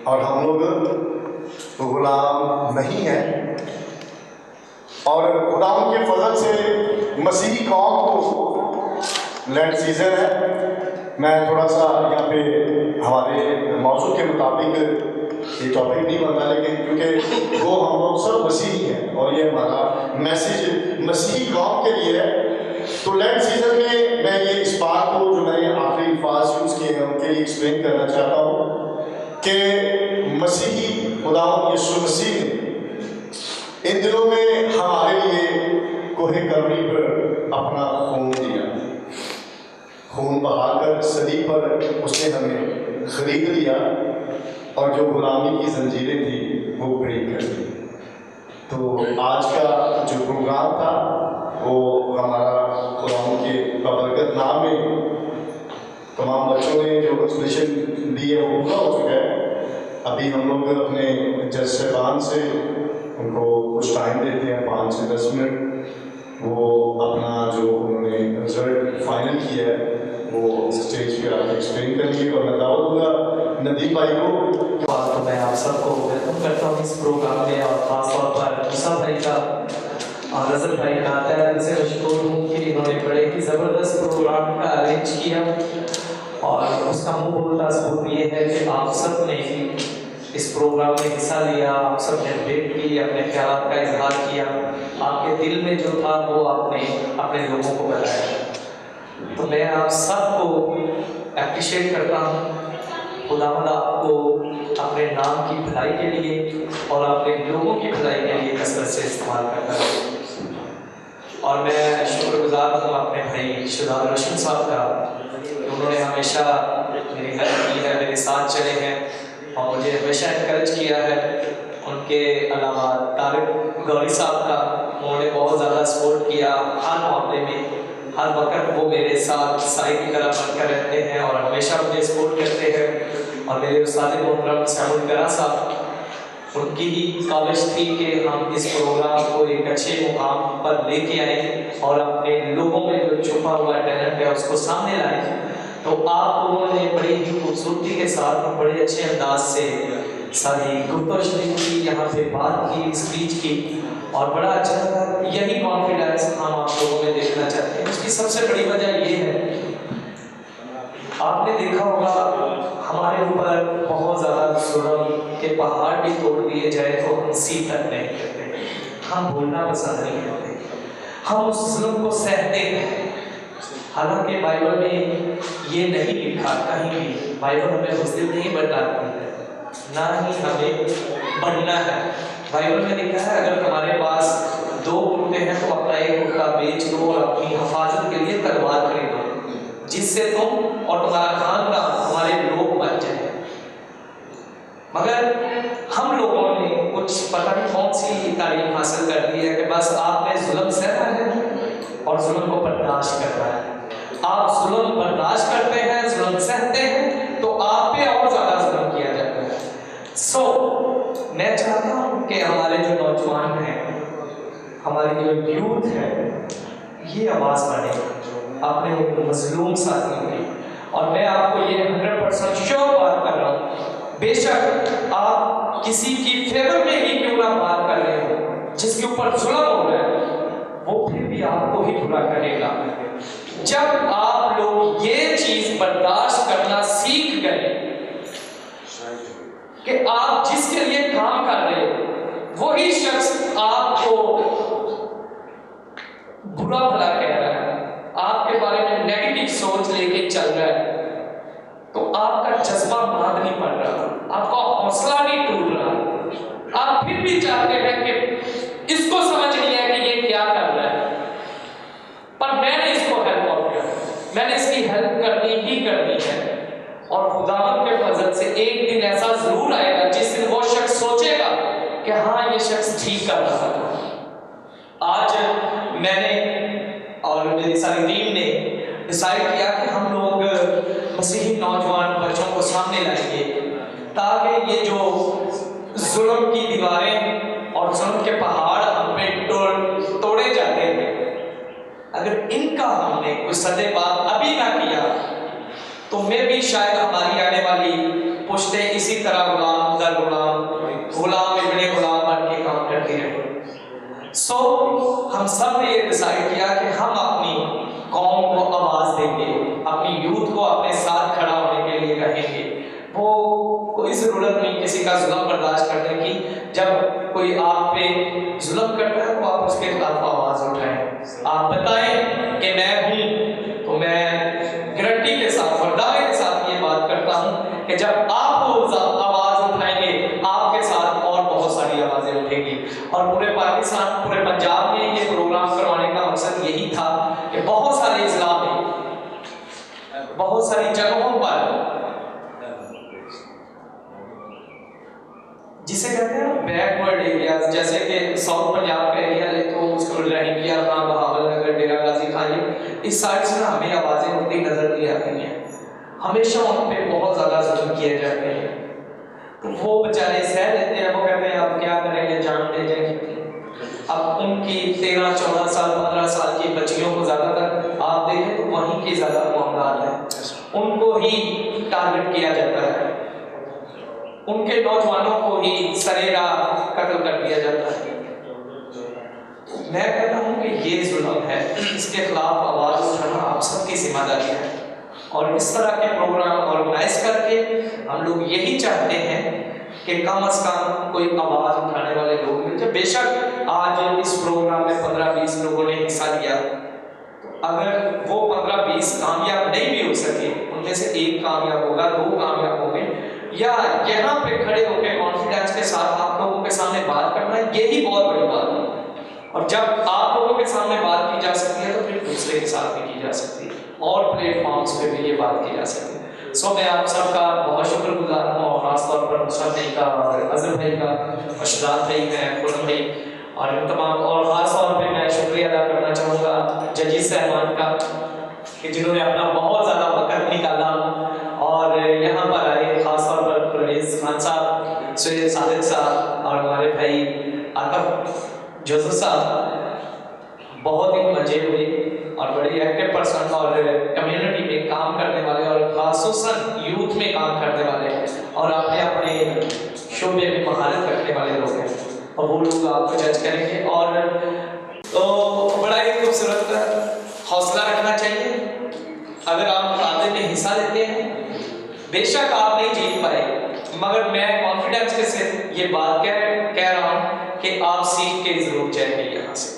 और हम लोग गुलाम नहीं हैं। और खुदा के फजल से मसीही कौम को लैंड सीजन है। मैं थोड़ा सा यहाँ पे हमारे मौजू के मुताबिक ये टॉपिक नहीं बनता, लेकिन क्योंकि वो हम लोग सब मसीही हैं और ये हमारा मैसेज मसीही कौम के लिए है, तो लैंड सीजन में मैं ये इस बात को जो मैंने आखिरी अल्फाज यूज़ किए हैं उनके लिए एक्सप्लेन करना चाहता हूँ कि मसीही खुदावंद यीशु मसीह ने इन दिनों में हमारे लिए कोहे कलवरी पर अपना खून दिया, खून बहाकर सलीब पर उसने हमें खरीद लिया और जो गुलामी की जंजीरें थी वो ब्रेक कर दी। तो आज का जो प्रोग्राम था वो हमारा खुदावंद के बबरकत नाम में तमाम बच्चों ने जो एक्सप्रेशन दी है वो पूरा हो चुका है। अभी हम लोग अपने जज साहबान से उनको कुछ टाइम देते हैं 5 से 10 मिनट, वो अपना जो उन्होंने रिजल्ट फाइनल किया है वो स्टेज पे आके एक्सप्लेन करेंगे। और मैं दावत दूंगा नदीम भाई को। तो मैं आप सबको वेलकम करता हूँ इस प्रोग्राम में, और ख़ास तौर पर मूसा भाई का और रजल भाई का तहे दिल से मशकूर हूँ कि इन्होंने बड़े ही ज़बरदस्त प्रोग्राम का अरेंज किया। और उसका मुँह बोलता सबूत ये है कि आप सब ने इस प्रोग्राम में हिस्सा लिया, आप सब ने डिबेट की, अपने ख्याल का इजहार किया, आपके दिल में जो था वो आपने अपने लोगों को बताया। तो मैं आप सबको अप्रिशिएट करता हूँ। खुदावंद आपको अपने नाम की भलाई के लिए और अपने लोगों की भलाई के लिए कसरत से इस्तेमाल करता है। और मैं शुक्रगुजार हूँ अपने भाई शुदाब रोशन साहब का, उन्होंने हमेशा मेरी हेल्प की है, मेरे साथ चले हैं और मुझे हमेशा इनकरेज किया है। उनके अलावा तारिक गौरी साहब का, उन्होंने बहुत ज़्यादा सपोर्ट किया हर मामले में, हर वक्त वो मेरे साथ साई की तरह बनकर रहते हैं और हमेशा मुझे सपोर्ट करते हैं। और मेरे उस्ताद मोहतरम सैमुल गरा साहब, उनकी ही कॉलेज थी कि हम इस प्रोग्राम को एक अच्छे मुकाम पर लेके आए और अपने लोगों में जो छुपा हुआ टैलेंट है उसको सामने लाए। तो आप लोगों ने बड़ी ही खूबसूरती के साथ और बड़े अच्छे अंदाज से सारी गुफ्तगू शरीफ की, यहाँ पे बात की, स्पीच की और बड़ा अच्छा लगा। यही कॉन्फिडेंस हम आप लोगों में देखना चाहते हैं। उसकी सबसे बड़ी वजह ये है, आपने देखा होगा हमारे ऊपर बहुत ज़्यादा जुल्म के पहाड़ भी तोड़ दिए जाए तो हम सीख तक नहीं करते, हम बोलना पसंद नहीं करते, हम उस जुल्म को सहते हैं। हालांकि बाइबल में ये नहीं लिखा कहीं भी, बाइबल हमें मुस्लिम नहीं बताती है, ना ही हमें बढ़ना है। बाइबल में लिखा है अगर तुम्हारे पास 2 कुत्ते हैं तो अपना एक कुत्ता बेच दो और अपनी हिफाजत के लिए तलवार खरीदो, जिससे तुम और तुम्हारा खानदान, तुम्हारे लोग बच जाए। मगर हम लोगों ने कुछ पता नहीं कौन सी तालीम हासिल कर दी है कि बस आपने जुल्म सहना है और जुल्म को बर्दाश्त करना है। आप जुल्म बर्दाश्त करते हैं, जुल्म सहते हैं, तो आप पे और ज़्यादा जुल्म किया जाता है। मैं चाहता हूँ कि हमारे जो नौजवान हैं, हमारी जो यूथ है, ये आवाज़ बने अपने मजलूम साथियों की। और मैं आपको ये 100% श्योर बात कर रहा हूँ, बेशक आप किसी की फेवर में ही क्यों ना बात कर रहे हो, जिसके ऊपर जुल्म हो रहा है वो फिर भी आपको ही बुरा करेगा। जब आप लोग ये चीज बर्दाश्त करना सीख गए कि आप जिसके लिए काम कर रहे हो वही शख्स आपको बुरा भला कह रहा है, आपके बारे में नेगेटिव सोच लेके चल रहा है, तो आपका जज्बा मार नहीं पड़ रहा, आपका हौसला नहीं टूट रहा, आप फिर भी चाहते हैं कि इसको समझ नहीं है कि ये क्या कर रहा है, पर मैंने इसको हेल्प आउट किया, मैंने इसकी हेल्प करनी ही करनी है। और खुदावंद के फजल से एक दिन ऐसा जरूर आएगा जिस दिन वो शख्स सोचेगा कि हाँ ये शख्स ठीक कर रहा था। आज मैंने और मेरी सारी टीम ने डिसाइड किया कि हम लोग मसीही नौजवान बच्चों को सामने लाएंगे ताकि ये जो जुल्म की दीवारें और जुल्म के पहाड़ हम पे तोड़े जाते हैं, अगर इनका हमने कुछ सदेबाद अभी ना किया तो मैं भी शायद हमारी आने वाली पुश्तें इसी तरह गुलाम दर गुलाम, गुलाम इब्ने गुलाम बन के काम करती रहे। हम सब ने ये डिसाइड किया कि हम अपनी कौम को आवाज़ देंगे, अपनी यूथ को अपने साथ खड़ा होने के लिए कहेंगे। वो कोई ज़रूरत नहीं किसी का जुल्म बर्दाश्त करने की। जब कोई आप पे जुल्म करता है तो आप उसके खिलाफ आवाज़ उठाएं। आप बताएं कि मैं हूँ, तो मैं गारंटी के साथ और दावे के साथ ये बात करता हूँ कि जब आप आवाज़ उठाएंगे आपके साथ और बहुत सारी आवाज़ें उठेंगी। और पूरे पाकिस्तान, पूरे पंजाब में ये प्रोग्राम करवाने का मकसद यही था कि बहुत सारे इस्लाम में बहुत सारी जगहों पर जिसे कहते हैं बैकवर्ड एरियाज, जैसे कि साउथ पंजाब का एरिया ले तो उसको रहीमिया खां, बहावल नगर, डेरा गाजी खां, इस साइड से ना हमें आवाज़ें उठती नजर नहीं आती हैं। हमेशा उन पे बहुत ज़्यादा जुल्म किए जाते हैं, तो वो बेचारे सह लेते हैं। वो कहते हैं अब क्या करेंगे, जान दे जाएंगे। अब उनकी 13, 14 साल, 15 साल की बच्चियों को ज़्यादातर आप देखें तो वहीं की ज़्यादा मामला है, उनको ही टारगेट किया जाता है, उनके नौजवानों को ही सरेरा कत्ल कर दिया जाता है। मैं कहता हूँ कि ये जुल्म है, इसके खिलाफ आवाज़ उठाना आप सबकी जिम्मेदारी है। और इस तरह के प्रोग्राम ऑर्गेनाइज करके हम लोग यही चाहते हैं कि कम से कम कोई आवाज़ उठाने वाले लोग मिल जाए। बेशक आज इस प्रोग्राम में 15-20 लोगों ने हिस्सा लिया, तो अगर वो 15-20 कामयाब नहीं भी हो सके, उनमें से एक कामयाब होगा, 2 कामयाब होंगे, या यहाँ पे खड़े होकर कॉन्फिडेंस के साथ आप लोगों के सामने बात करना है, यही बहुत बड़ी बात है। और जब आप लोगों के सामने बात की जा सकती है तो फिर दूसरे के साथ भी की जा सकती है, और प्लेटफॉर्म्स पे भी ये बात की जा सकती है। सो मैं आप सबका बहुत शुक्रगुजार हूँ, और ख़ासतौर पर मुसअब भाई का, और अज़हर भाई का, और शहजाद भाई हैं, खुरम भाई, और इन तमाम, और ख़ास तौर पर मैं शुक्रिया अदा करना चाहूँगा जजी साहबान का कि जिन्होंने अपना बहुत ज़्यादा वक़्त निकाला और यहाँ पर आए। ख़ास तौर पर परवेज़ खान साहब, सैयद सादिक साहब, और हमारे भाई आतिफ जोसेफ साहब बहुत ही मजे हुए, और बड़े एक्टिव पर्सन और कम्युनिटी में काम करने वाले, और ख़ासतौर यूथ में काम करने वाले, और अपने अपने शोबे में महारत रखने वाले लोग हैं, और वो लोग आपको जज करेंगे। और तो बड़ा ही खूबसूरत हौसला रखना चाहिए। अगर आप मुकाबले में हिस्सा लेते हैं, बेशक आप नहीं जीत पाए, मगर मैं कॉन्फिडेंस के साथ ये बात कह रहा हूँ कि आप सीख के जरूर जाएंगे यहाँ से।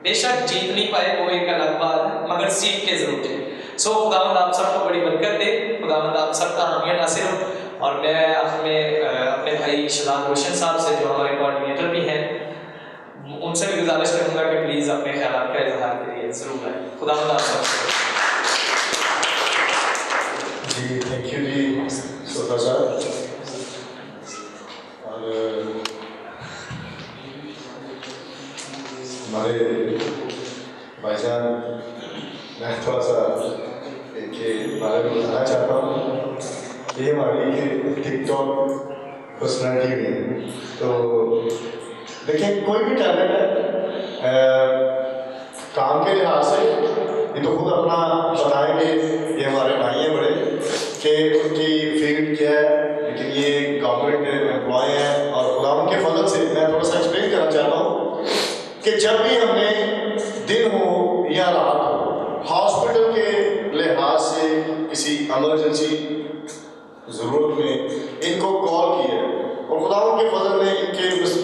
बेशक जीत नहीं पाए वो एक अलग बात है, मगर सीख के जरूर जाए। सो खुदावंद आप सबको बड़ी बरकत दे, खुदावंद आप सबका हामी नासिर हो। और मैं अपने भाई शहजाद रोशन साहब से, जो हमारे कोऑर्डिनेटर भी हैं, उनसे भी गुजारिश करूँगा कि प्लीज़ अपने ख्यालात का इजहार के लिए ज़रूर आए। खुदावंद आप सबको जी, थैंक यू जी सोता साहब। और हमारे भाईजान, मैं थोड़ा सा इनके बारे में बताना चाहता हूँ। ये हमारी टिकटॉक पर्सनैलिटी भी है। तो देखिए, कोई भी टैलेंट है काम के लिहाज से, ये तो खुद अपना बताएंगे, ये हमारे भाई हैं बड़े, कि उनकी फील्ड क्या है, लेकिन ये गवर्नमेंट एम्प्लॉय हैं। और खुदा उनके फजल से मैं थोड़ा सा एक्सप्लेन करना चाहता हूँ कि जब भी हमने दिन हो या रात हो, हॉस्पिटल के लिहाज से किसी इमरजेंसी ज़रूरत में इनको कॉल किया, और खुदा उनके फजल में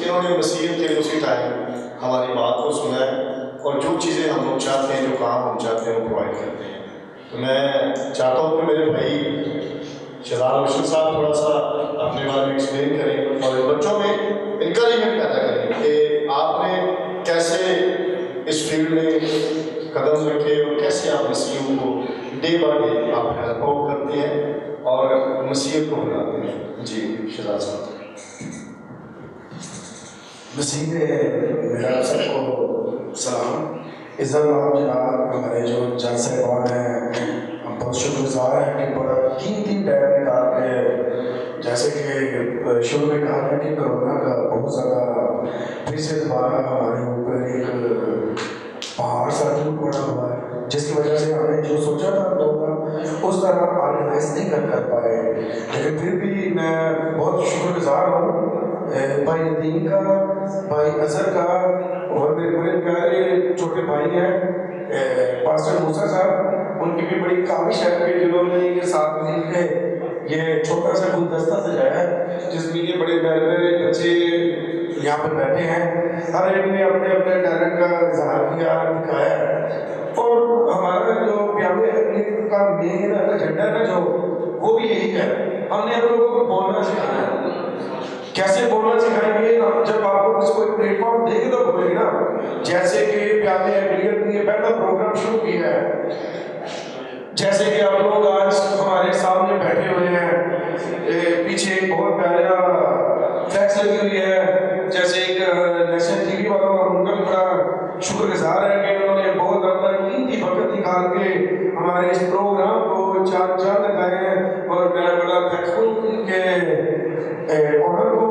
इन्होंने मसीहत के उसी टाइम हमारी बात को सुना है, और जो चीज़ें हम लोग चाहते हैं, जो काम हम चाहते हैं, वो प्रोवाइड करते हैं। तो मैं चाहता हूँ कि मेरे भाई शहजाद रोशन साहब थोड़ा सा अपने बारे में एक्सप्लेन करें, और बच्चों में इंकरेजमेंट पैदा करें कि आपने कैसे इस फील्ड में कदम रखे, और कैसे आप मसीहों को डे बाय डे आप हेल्प आउट करते हैं और मसीहत को बनाते हैं। जी शहजाद साहब। मसीह में मेरा सबको सलाम। इज़्ज़त जनाब, हमारे जो जज साहबान हैं, हम बहुत शुक्रगुजार हैं कि बड़ा 3 टाइम निकाल के, जैसे कि शुरू में कहा था कि कोरोना का बहुत ज़्यादा फिर से दोबारा हमारे ऊपर एक पहाड़ सा टूट पड़ा हुआ है, जिसकी वजह से हमने जो सोचा था प्रोग्राम उस तरह ऑर्गेनाइज नहीं कर पाए। लेकिन फिर भी मैं बहुत शुक्रगुजार हूँ भाई नदीम का, भाई अजहर का, और मेरे बड़े प्यारे छोटे भाई हैं पास्टर मूसा साहब, उनकी भी बड़ी काविश है कि जिन्होंने ये 7 दिन के ये छोटा सा गुलदस्ता सजाया है जिसमें ये बड़े प्यारे प्यारे बच्चे यहाँ पर बैठे हैं। हर एक ने अपने अपने टैलेंट का इजहार किया, दिखाया है। और हमारा जो प्यामे का मेन एजेंडा है ना, जो वो भी यही है, हमने आप लोगों को बोलना सिखाना है। कैसे बोलना सिखाएंगे? जब आपको किसी को प्लेटफॉर्म देंगे तो बोलेंगे ना। जैसे कि प्यामे एग्रीगेट ने पहला प्रोग्राम शुरू किया है, जैसे कि आप लोग आज हमारे सामने बैठे हुए हैं, पीछे एक बहुत प्यारा फ्लैक्स लगी हुई है, जैसे एक नेशनल टीवी वालों का उनका भी बड़ा शुक्रगुजार है कि उन्होंने बहुत अपना कीमती वक्त निकाल के हमारे इस प्रोग्राम को चांद लगाए हैं। और मेरा बड़ा थैंकफुल के ऑनर को,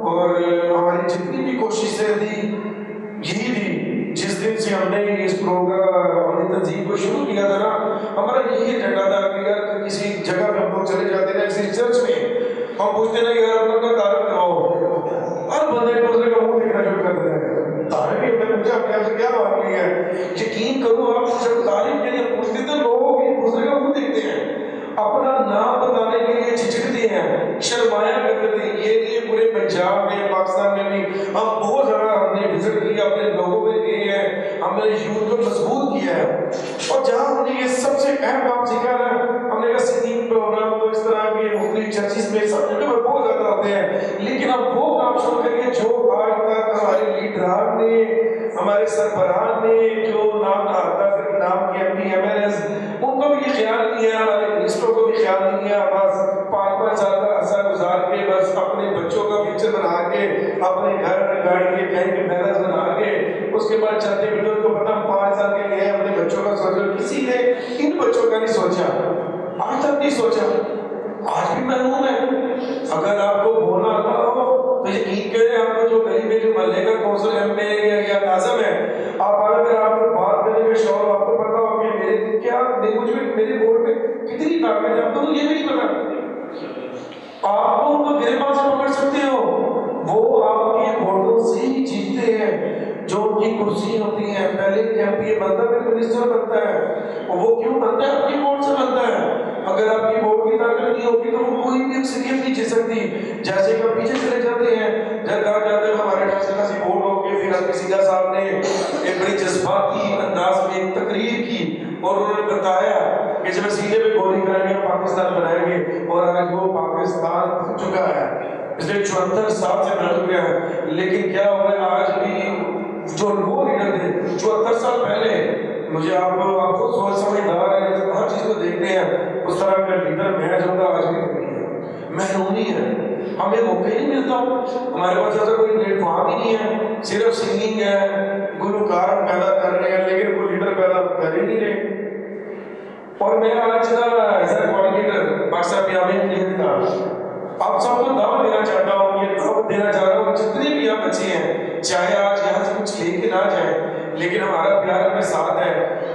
और हमारी जितनी भी कोशिशें थी यही थी। जिस दिन से हमने इस प्रोग्राम अपनी तंजीम को शुरू किया था ना, हमारा यही एजेंडा था कि यार किसी जगह पे हम लोग चले जाते हैं, किसी चर्च में हम पूछते ना यार अपना तारक कराओ, हर बंदे को दूसरे का मुंह देखना शुरू कर देते हैं। तारक भी हमने पूछा अपने आप से क्या बात नहीं है, यकीन करो आप जब तारीफ के लिए पूछते तो लोग एक दूसरे का मुंह देखते हैं, अपना नाम बताने के लिए झिझकते हैं, शर्माया करते थे। ये पूरे पंजाब में, पाकिस्तान में भी हम बहुत ज़्यादा हमने विजिट किया, अपने लोगों में गए हैं, हमने यूथ को मजबूत किया है। और जहाँ हमने ये सबसे अहम काम सीखा ना, हमने कहा सिंगिंग प्रोग्राम तो इस तरह के मुख्तलिफ चर्चिस में सब जगह पर बहुत ज़्यादा होते हैं, लेकिन हम वो काम शुरू करिए जो आज तक हमारे लीडरान ने, हमारे सरबराह ने जो नाम आता है, नाम के अपनी MLS, उनको भी ये ख्याल नहीं है, हमारे मिनिस्टरों को भी ख्याल नहीं है। बस 5-5 साल का अरसा गुजार के बस अपने बच्चों का फ्यूचर बना के, अपने घर गाड़ी के बैंक बैलेंस बना के, उसके बाद चलते फिरते उनको पता 5 साल के लिए अपने बच्चों का सोचा। किसी ने इन बच्चों का नहीं सोचा, आज तक नहीं सोचा। आज भी महरूम है। अगर आपको बोलना आता हो तो यकीन करें, आपको जो गली में जो मोहल्ले का कौंसिल MA या नाज़म है, आप अगर आपको बात करने का शौक, आपको पता हो कि मेरे क्या मुझ में मेरे बोर्ड में कितनी ताकत है, आपको तो ये भी नहीं पता। आपको उनको गिरबान से पकड़ सकते हो, वो आपके वोटों से ही जीतते हैं। जो उनकी कुर्सी होती है, पहले MP बनता फिर मिनिस्टर बनता है, और वो क्यों बनता है? आपकी वोट से बनता है। अगर आपकी वोट की ताकत नहीं होगी तो वो कोई भी अक्सरियत नहीं जीत सकती। जैसे कि पीछे चले जाते हैं, जब कहा जाता है हमारे 88 वोट हो गए, फिर अपनी सीधा साहब ने एक बड़ी जज्बाती अंदाज में एक तकरीर की और उन्होंने बताया कि जब सीधे पे गोली करेंगे पाकिस्तान बनाएंगे, और आज वो पाकिस्तान बन चुका है, पिछले 74 साल से बन चुका है। लेकिन क्या हुआ है, आज भी जो वो लीडर थे 74 साल पहले, मुझे आपको सोच समझदार है, हर चीज को देखते हैं, उस तरह का लीडर मैं चाहूँगा आज भी नहीं है, महरूमी है, हमें मौका ही नहीं मिलता। हमारे पास ऐसा कोई प्लेटफॉर्म ही नहीं है, सिर्फ सिंगिंग है, गुलकार पैदा कर रहे हैं, लेकिन वो लीडर पैदा कर ही नहीं रहे। और मैं आज एज ए कोऑर्डिनेटर पाकिस्तान प्यामे का आप सबको दावत देना चाहता हूँ, ये दावत देना चाह रहा हूँ, जितने भी आप बच्चे हैं, चाहे आज यहाँ से कुछ लेके ना जाए, लेकिन हमारा प्यार अपने साथ है।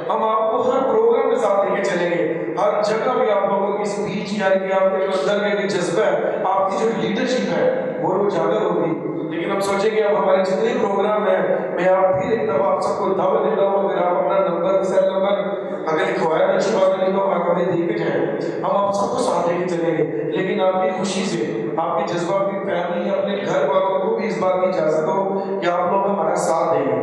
हम आपको हर प्रोग्राम के साथ लेके चलेंगे, हर जगह भी आप लोगों की स्पीच, यानी कि आपके जो अंदर में जज्बा है, आपकी जो लीडरशिप है वो उजागर होगी। लेकिन हम सोचेंगे अब हमारे जितने प्रोग्राम हैं, मैं आप फिर एक दफा आप सबको दावत देता हूँ, अगर आप अपना नंबर, सेल नंबर अगर लिखवाया तो अच्छी बात नहीं, तो आप हमें दे के जाए, हम आप सबको साथ लेके चलेंगे। लेकिन आपकी खुशी से, आपके जज्बा, आपकी फैमिली, अपने घर वालों को भी इस बात की इजाजत हो कि आप लोग हमारा साथ देंगे।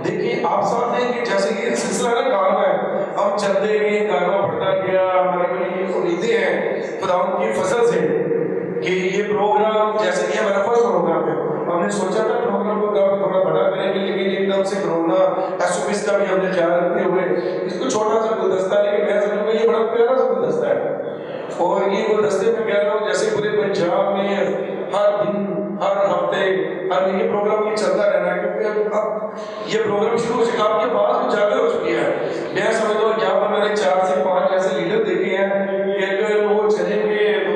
देखिए आप साथ देंगे, जैसे कि सिलसिला ना कारवा है, हम चलते गए, कारवा बढ़ता गया, हमारी बड़ी उम्मीदें हैं खुदा की फसल से कि ये प्रोग्राम, जैसे कि हमारा फर्स्ट प्रोग्राम है, हमने सोचा था प्रोग्राम को थोड़ा बड़ा करेंगे, लेकिन एकदम से कोरोना SOPs का भी हमने ख्याल रखते हुए इसको छोटा सा गुलदस्ता, लेकिन मैं समझूंगा ये बड़ा प्यारा सा गुलदस्ता है। और ये गुलदस्ते में कह रहा हूँ, जैसे पूरे पंजाब में हर दिन, हर हफ्ते, हर महीने प्रोग्राम ये चलता रहना है, क्योंकि अब ये प्रोग्राम शुरू हो चुका, आपकी आवाज उजागर हो चुकी है। मैं समझता हूँ यहाँ पर मैंने 4 से 5 ऐसे लीडर देखे हैं कि अगर वो चलेंगे तो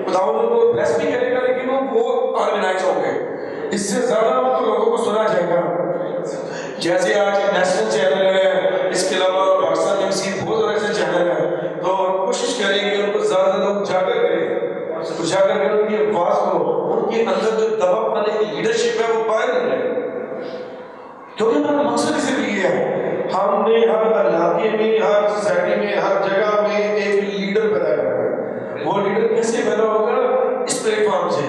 खुदा उनको ब्लेस भी करेगा, लेकिन वो ऑर्गेनाइज हो गए, इससे ज्यादा उनको लोगों को सुना जाएगा। जैसे आज नेशनल चैनल है, इसके अलावा पाकिस्तान में बहुत सारे ऐसे चैनल हैं, तो हम कोशिश करेंगे उनको ज्यादा लोग उजागर करें, उनकी आवाज को, उनके अंदर जो दबा पाने की लीडरशिप है वो बाहर निकले, क्योंकि हमारा मकसद इसे भी है। हम हमने हर इलाके में, हर सोसाइटी में, हर जगह में एक लीडर पैदा करना है। वो लीडर कैसे पैदा होगा? इस प्लेटफॉर्म से।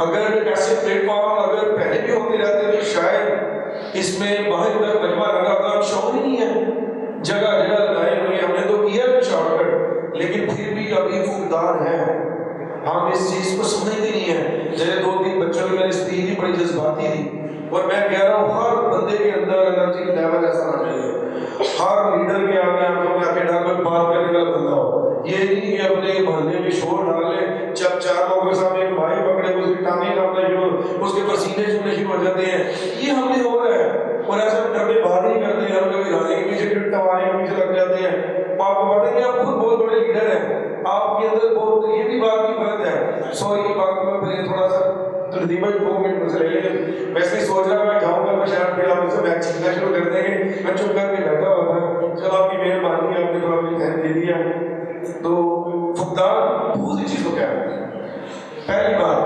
अगर ऐसे प्लेटफॉर्म अगर पहले भी होते रहते तो शायद इसमें बाहर तक मजमा लगा था, शौक ही नहीं है। जगह जगह लगाए हुए हमने तो किया शॉर्टकट, लेकिन फिर भी अभी फुकदान है। हम इस चीज को समझते नहीं है। जैसे 2-3 बच्चों की मैंने स्पीच भी बड़ी जज्बाती थी, और मैं कह रहा हूँ हर बंदे के अंदर एनर्जी लेवल ऐसा होना चाहिए। हर लीडर के आगे आंखों में आके डाल बात करने वाला बंदा हो। ये नहीं कि अपने मोहल्ले में शोर डाल ले, जब 4 लोगों के सामने एक भाई पकड़े, उसकी टांगे कांपना शुरू, उसके पसीने छूटने शुरू हो जाते हैं। ये हमने हो रहा है, और ऐसा डरने बात नहीं करते हैं। हम कभी रानी के पीछे टवाने के पीछे लग जाते हैं। आपको पता नहीं, आप खुद बहुत बड़े लीडर हैं, आपके अंदर बहुत, ये भी बात की गलत है। सॉरी, ये बात में फिर थोड़ा सा तो नदीम भाई 2 मिनट मुझसे ले लेंगे। वैसे ही सोच रहा मैं जाऊंगा, मैं शायद फिर आप मुझसे मैच सीखना शुरू कर देंगे। मैं चुप करके बैठा हुआ था। चलो आपकी मेहरबानी है, आपने थोड़ा मुझे ध्यान दे दिया। तो फुकदान बहुत सी चीज़ों का है। पहली बात,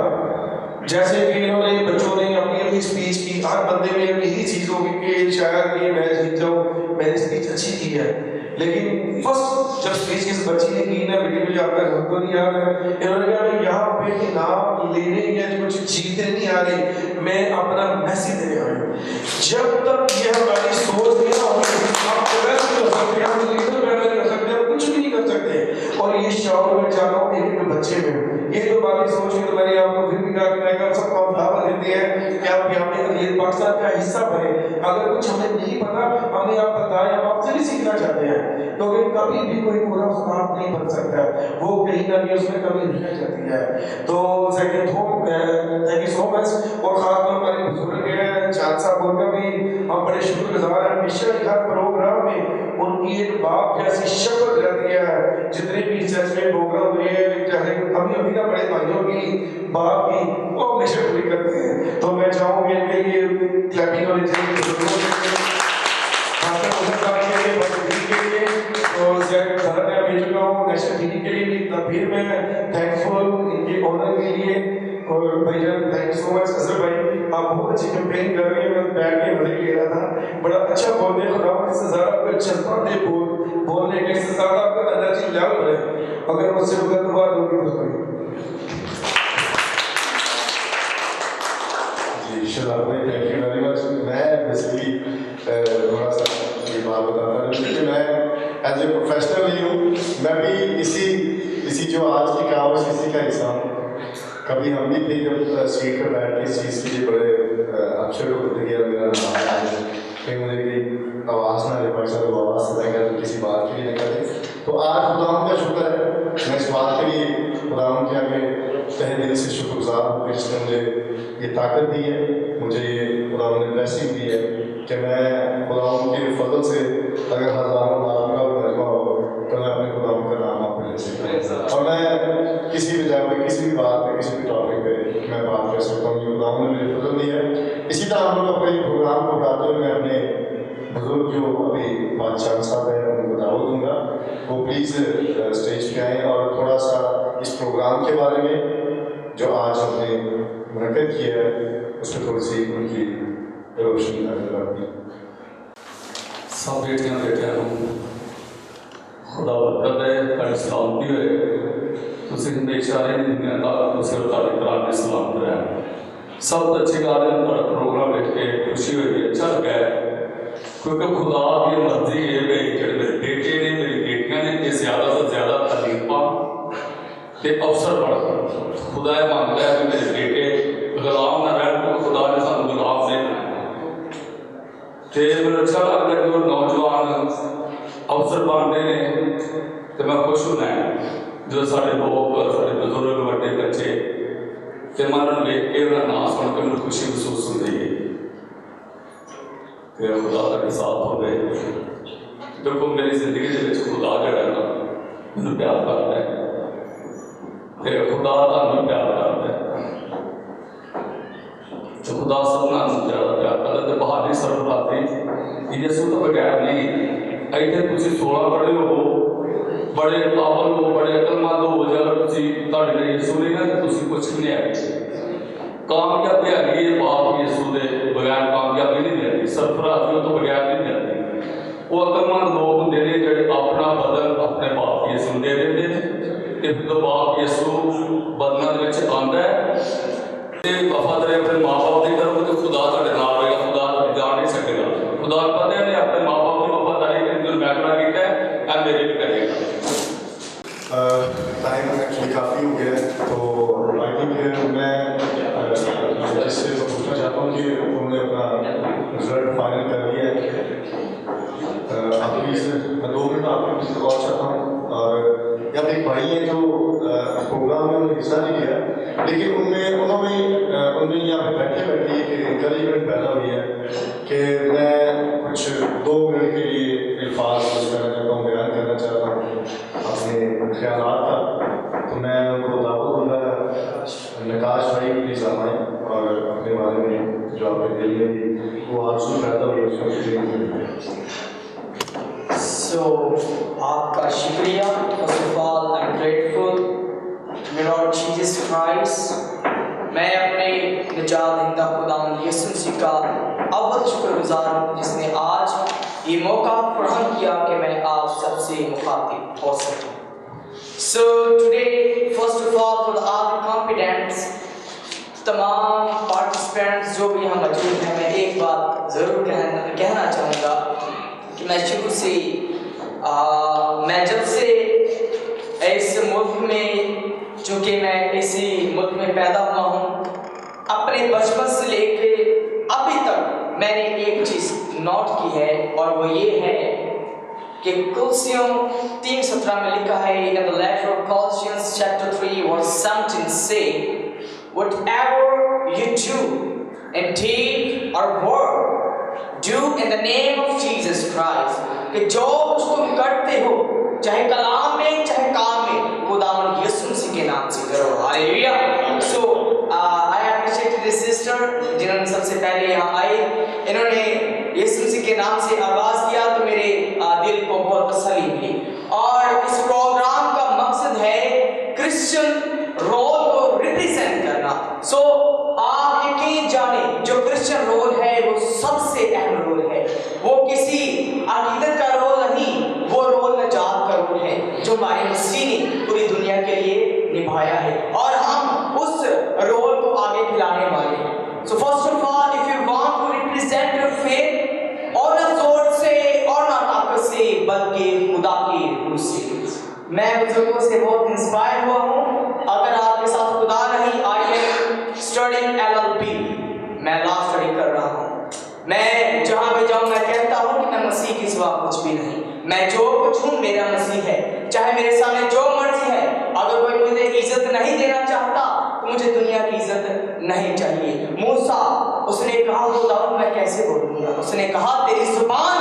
जैसे कि इन्होंने बच्चों ने अपनी अपनी स्पीच की, हर बंदे में यही चीज़ होगी कि शायद ये मैं जीत जाऊँ, मैंने स्पीच अच्छी की है। लेकिन फर्स्ट जब स्पीच किस बच्ची ने की ना, बेटी मुझे आपका नाम तो नहीं याद है, इन्होंने कहा मैं यहाँ पे इनाम लेने या कुछ जीतने नहीं आ रही, मैं अपना मैसेज देने आ रही हूँ। जब तक ये हमारी सोच नहीं होगी, आप प्रोग्रेस नहीं कर सकते, हम लीडर पैदा नहीं कर सकते, हम कुछ भी नहीं कर सकते। और ये शौक मैं चाहता हूँ एक बच्चे में ये तो बातें सोच के तो मैंने आपको फिर भी कहा कि मैं कर सकता हूँ, दावा देते हैं कि आप यहाँ पे ये पाकिस्तान का हिस्सा बने। अगर कुछ हमें नहीं पता, हमें आप बताएं, हम आपसे भी सीखना चाहते हैं। क्योंकि कभी भी कोई पूरा उस्ताद नहीं बन सकता, वो कहीं ना कहीं उसमें कमी रह जाती है। तो second thank you so much. और खासतौर पर हमारे बुजुर्ग हैं चांद साहब, उनका भी हम बड़े शुक्रगुजार हैं। हमेशा हर प्रोग्राम में उनकी एक बाप जैसी शक्ल रहती है। जितने भी चर्च में प्रोग्राम हुए, चाहे कभी अभी ना बड़े भाइयों की बाप की, वो हमेशा पूरी करते हैं। तो मैं चाहूँगी इनके लिए क्लैपिंग होनी चाहिए नेशनल टीवी के लिए भी। फिर मैं थैंकफुल इनके ऑनर के लिए। और भाईजान thank you so much. Azhar भाई, आप बहुत अच्छी कैंपेन कर रहे हैं, मैं बैठ के मजे ले रहा था। बड़ा अच्छा बोलते हैं, खुदा इससे ज़्यादा आपको जज्बा दे बोलने के, इससे ज़्यादा आपका एनर्जी लेवल है। अगर मुझसे गलत बात होगी तो कोई जी शराब भाई, थैंक यू वेरी मच। मैं बेसिकली थोड़ा सा ये बात बताता हूँ कि मैं एज ए प्रोफेशनल ही हूँ। मैं भी इसी जो आज की कावश इसी का हिस्सा हूँ। कभी हम भी थे जब सीट पर बैठ के इस चीज़ के लिए बड़े अक्षर होते गया, मेरा नाम आया, कहीं मुझे कहीं आवाज़ ना ले, भाई साहब आवाज़ से लगा तो किसी बात के लिए निकले। तो आज खुदाम का शुक्र है, मैं इस बात के लिए खुदाम के आगे तहे दिल से शुक्रगुजार हूँ कि जिसने मुझे ये ताकत दी है, मुझे ये खुदाम ने ब्लेसिंग दी है कि मैं खुदाम के फजल से अगर हज़ारों नाम का मजमा हो तो मैं अपने खुदाम का नाम आपको ले सकता हूँ। और मैं किसी भी जगह पे, किसी भी बात पे, किसी भी टॉपिक पे मैं बात कर सकता हूँ। ये खुदाम ने मुझे फजल दिया है। इसी तरह हम लोग अपने प्रोग्राम को उठाते हुए मैं अपने बुजुर्ग जो अभी बादशाह साहब हैं उनको दावत दूँगा, वो प्लीज़ स्टेज पे आएँ और थोड़ा सा इस प्रोग्राम के बारे में जो आज हमने मुनक़्क़िद किया है उस पर थोड़ी सी उनकी रोशनी डालें। सब बेटियां बेटियां खुदा बरकत है, ਤੁਹਾਡੀ ਸਲਾਮਤੀ ਹੋਏ। ਤੁਸੀਂ ਹਮੇਸ਼ਾ ਇਹ ਦੁਨੀਆ ਦਾ ਤੁਸੀਂ ਤੁਹਾਡੇ ਘਰਾਂ ਦੇ ਸਲਾਮਤ ਰਹਿਣ। ਸਭ ਤੋਂ अच्छी ਗੱਲ है ਤੁਹਾਡਾ प्रोग्राम देख के खुशी हुई, अच्छा लगा है, क्योंकि खुदा की मर्जी है भाई जो मेरे बेटे ने मेरी बेटियां ने ज़्यादा से ज़्यादा तालीम पान ते अवसर बढ़। खुदा ये मांगता है कि मेरे बेटे गुलाम ना रहन, क्योंकि खुदा ने सानू गुलाम नहीं बनाया। तो मेरे अच्छा लगता है जो नौजवान अवसर पाते हैं, तो मैं खुश होना है जो साढ़े लोग साढ़े बुजुर्ग बड़े बच्चे तो मैं वेख के नाम सुन के मैं खुशी महसूस होती है कि खुदा का साथ हो गए। देखो मेरी जिंदगी के खुदा जड़ा ना मैंने प्यार करता है, तो खुदा तुहानू प्यार करता है, तो खुदा सबना ज़्यादा प्यार करता है। तो बहाली सरफराती यसू तो बगैर नहीं इतने तुम 16 पढ़े हो, बड़े काबल हो, बड़े अकलमंद हो, अगर तुम यसू नहीं ना तो कुछ भी नहीं है। कामयाबी है बाप यसू के बगैर कामयाबी नहीं मिलती, सरफराजियों तो बगैर नहीं मिलती। वो अकलमंद लोग होंगे ने ਜਿਹੜੇ ਆਪਣਾ ਬਦਨ ਆਪਣੇ ਬਾਪ ਯਿਸੂ ਨੂੰ ਦੇ ਦਿੰਦੇ ਨੇ ਤੇ ਜਦੋਂ ਬਾਪ ਯਿਸੂ ਬਦਨਾਂ ਦੇ ਵਿੱਚ ਆਉਂਦਾ ਹੈ ਤੇ ਵਫਾਦਾਰੀ ਆਪਣੇ ਮਾਪੇ ਦੀ ਕਰੋਗੇ ਤੇ ਖੁਦਾ ਤੁਹਾਡੇ ਨਾਲ ਹੋਏਗਾ, ਖੁਦਾ ਤੁਹਾਡੀ ਜਾਨ ਨਹੀਂ ਛੱਡੇਗਾ। खुदा पता है अपने माँ बाप की वफादारी जो मैं खड़ा किया है मेरे भी करेगा। टाइम एक्चुअली काफ़ी हो गया है तो आई थिंक मैं इससे पूछना चाहता हूँ कि उन्होंने अपना रिजल्ट फाइनल कर दिया है। आप प्लीज़ मैं 2 मिनट आपको कुछ और चाहता हूँ। और यहाँ पे एक भाई हैं जो प्रोग्राम में उन्होंने हिस्सा नहीं लिया लेकिन उन्होंने यहाँ पे बैठे बैठे एक इंकरेजमेंट पैदा हुई है कि मैं कुछ 2 मिनट के लिए अल्फाज यूज़ करना चाहता हूँ, बयान करना चाहता हूँ अपने ख्यालात का। तो मैं उनको दावत दूँगा नकाश भाई प्लीज़ आए और अपने बारे में जो आपके दिल में भी वो आंसू पैदा हुई उसको। So, आपका शुक्रिया। First of all, I'm grateful to Lord Jesus Christ। मैं अपने निजात दहिंदा खुदावंद यीशु मसीह का अव्वल शुक्रगुजार हूँ जिसने आज ये मौका फराहम किया कि मैं आप सबसे मुखातिब हो सकूँ। So today, first of all, for the all the confidence, तमाम पार्टिसिपेंट्स जो भी यहाँ मौजूद हैं, मैं एक बात ज़रूर कहना चाहूँगा कि मैं शुरू से मैं जब से इस मुल्क में, चूँकि मैं इसी मुल्क में पैदा हुआ हूँ, अपने बचपन से लेके अभी तक मैंने एक चीज़ नोट की है और वो ये है कि कुलसियों 3:17 में लिखा है in the letter of Colossians chapter 3 verse 17 say whatever you do in deed or word do in the name of Jesus Christ। कि जो कुछ तुम करते हो चाहे कलाम में चाहे काम में खुदावंद यीशु मसीह के नाम से करो। Hallelujah. So I appreciate this sister जिन्होंने सबसे पहले यहाँ आई, इन्होंने यीशु मसीह के नाम से आगाज किया तो मेरे दिल को बहुत तसल्ली मिली। और इस प्रोग्राम का मकसद है क्रिश्चियन रोल को रिप्रेजेंट करना। So आप यकीन जाने जो क्रिश्चियन रोल है वो सबसे अहम रोल है। वो किसी अकीदत का रोल नहीं, वो रोल नजात का रोल है जो हमारे मसीह ने पूरी दुनिया के लिए निभाया है और हम उस रोल को आगे खिलाने वाले हैं। So first of all, if you want to represent your faith और ना जोर से और ना ताकत से बल्कि खुदा की रूह से। मैं बुजुर्गों से बहुत इंस्पायर हुआ हूँ। अगर आपके साथ खुदा नहीं, आई एम स्टडिंग LLB, मैं लॉ स्टडी कर रहा हूँ। मैं जहाँ भी जाऊँ मैं कहता हूँ कि मैं मसीह के सिवा कुछ भी नहीं, मैं जो कुछ हूँ मेरा मसीह है। चाहे मेरे सामने जो मर्जी है, अगर कोई मुझे इज्जत नहीं देना चाहता तो मुझे दुनिया की इज्जत नहीं चाहिए। मूसा उसने कहा खुदावंद मैं कैसे बोलूँगा, उसने कहा तेरी जुबान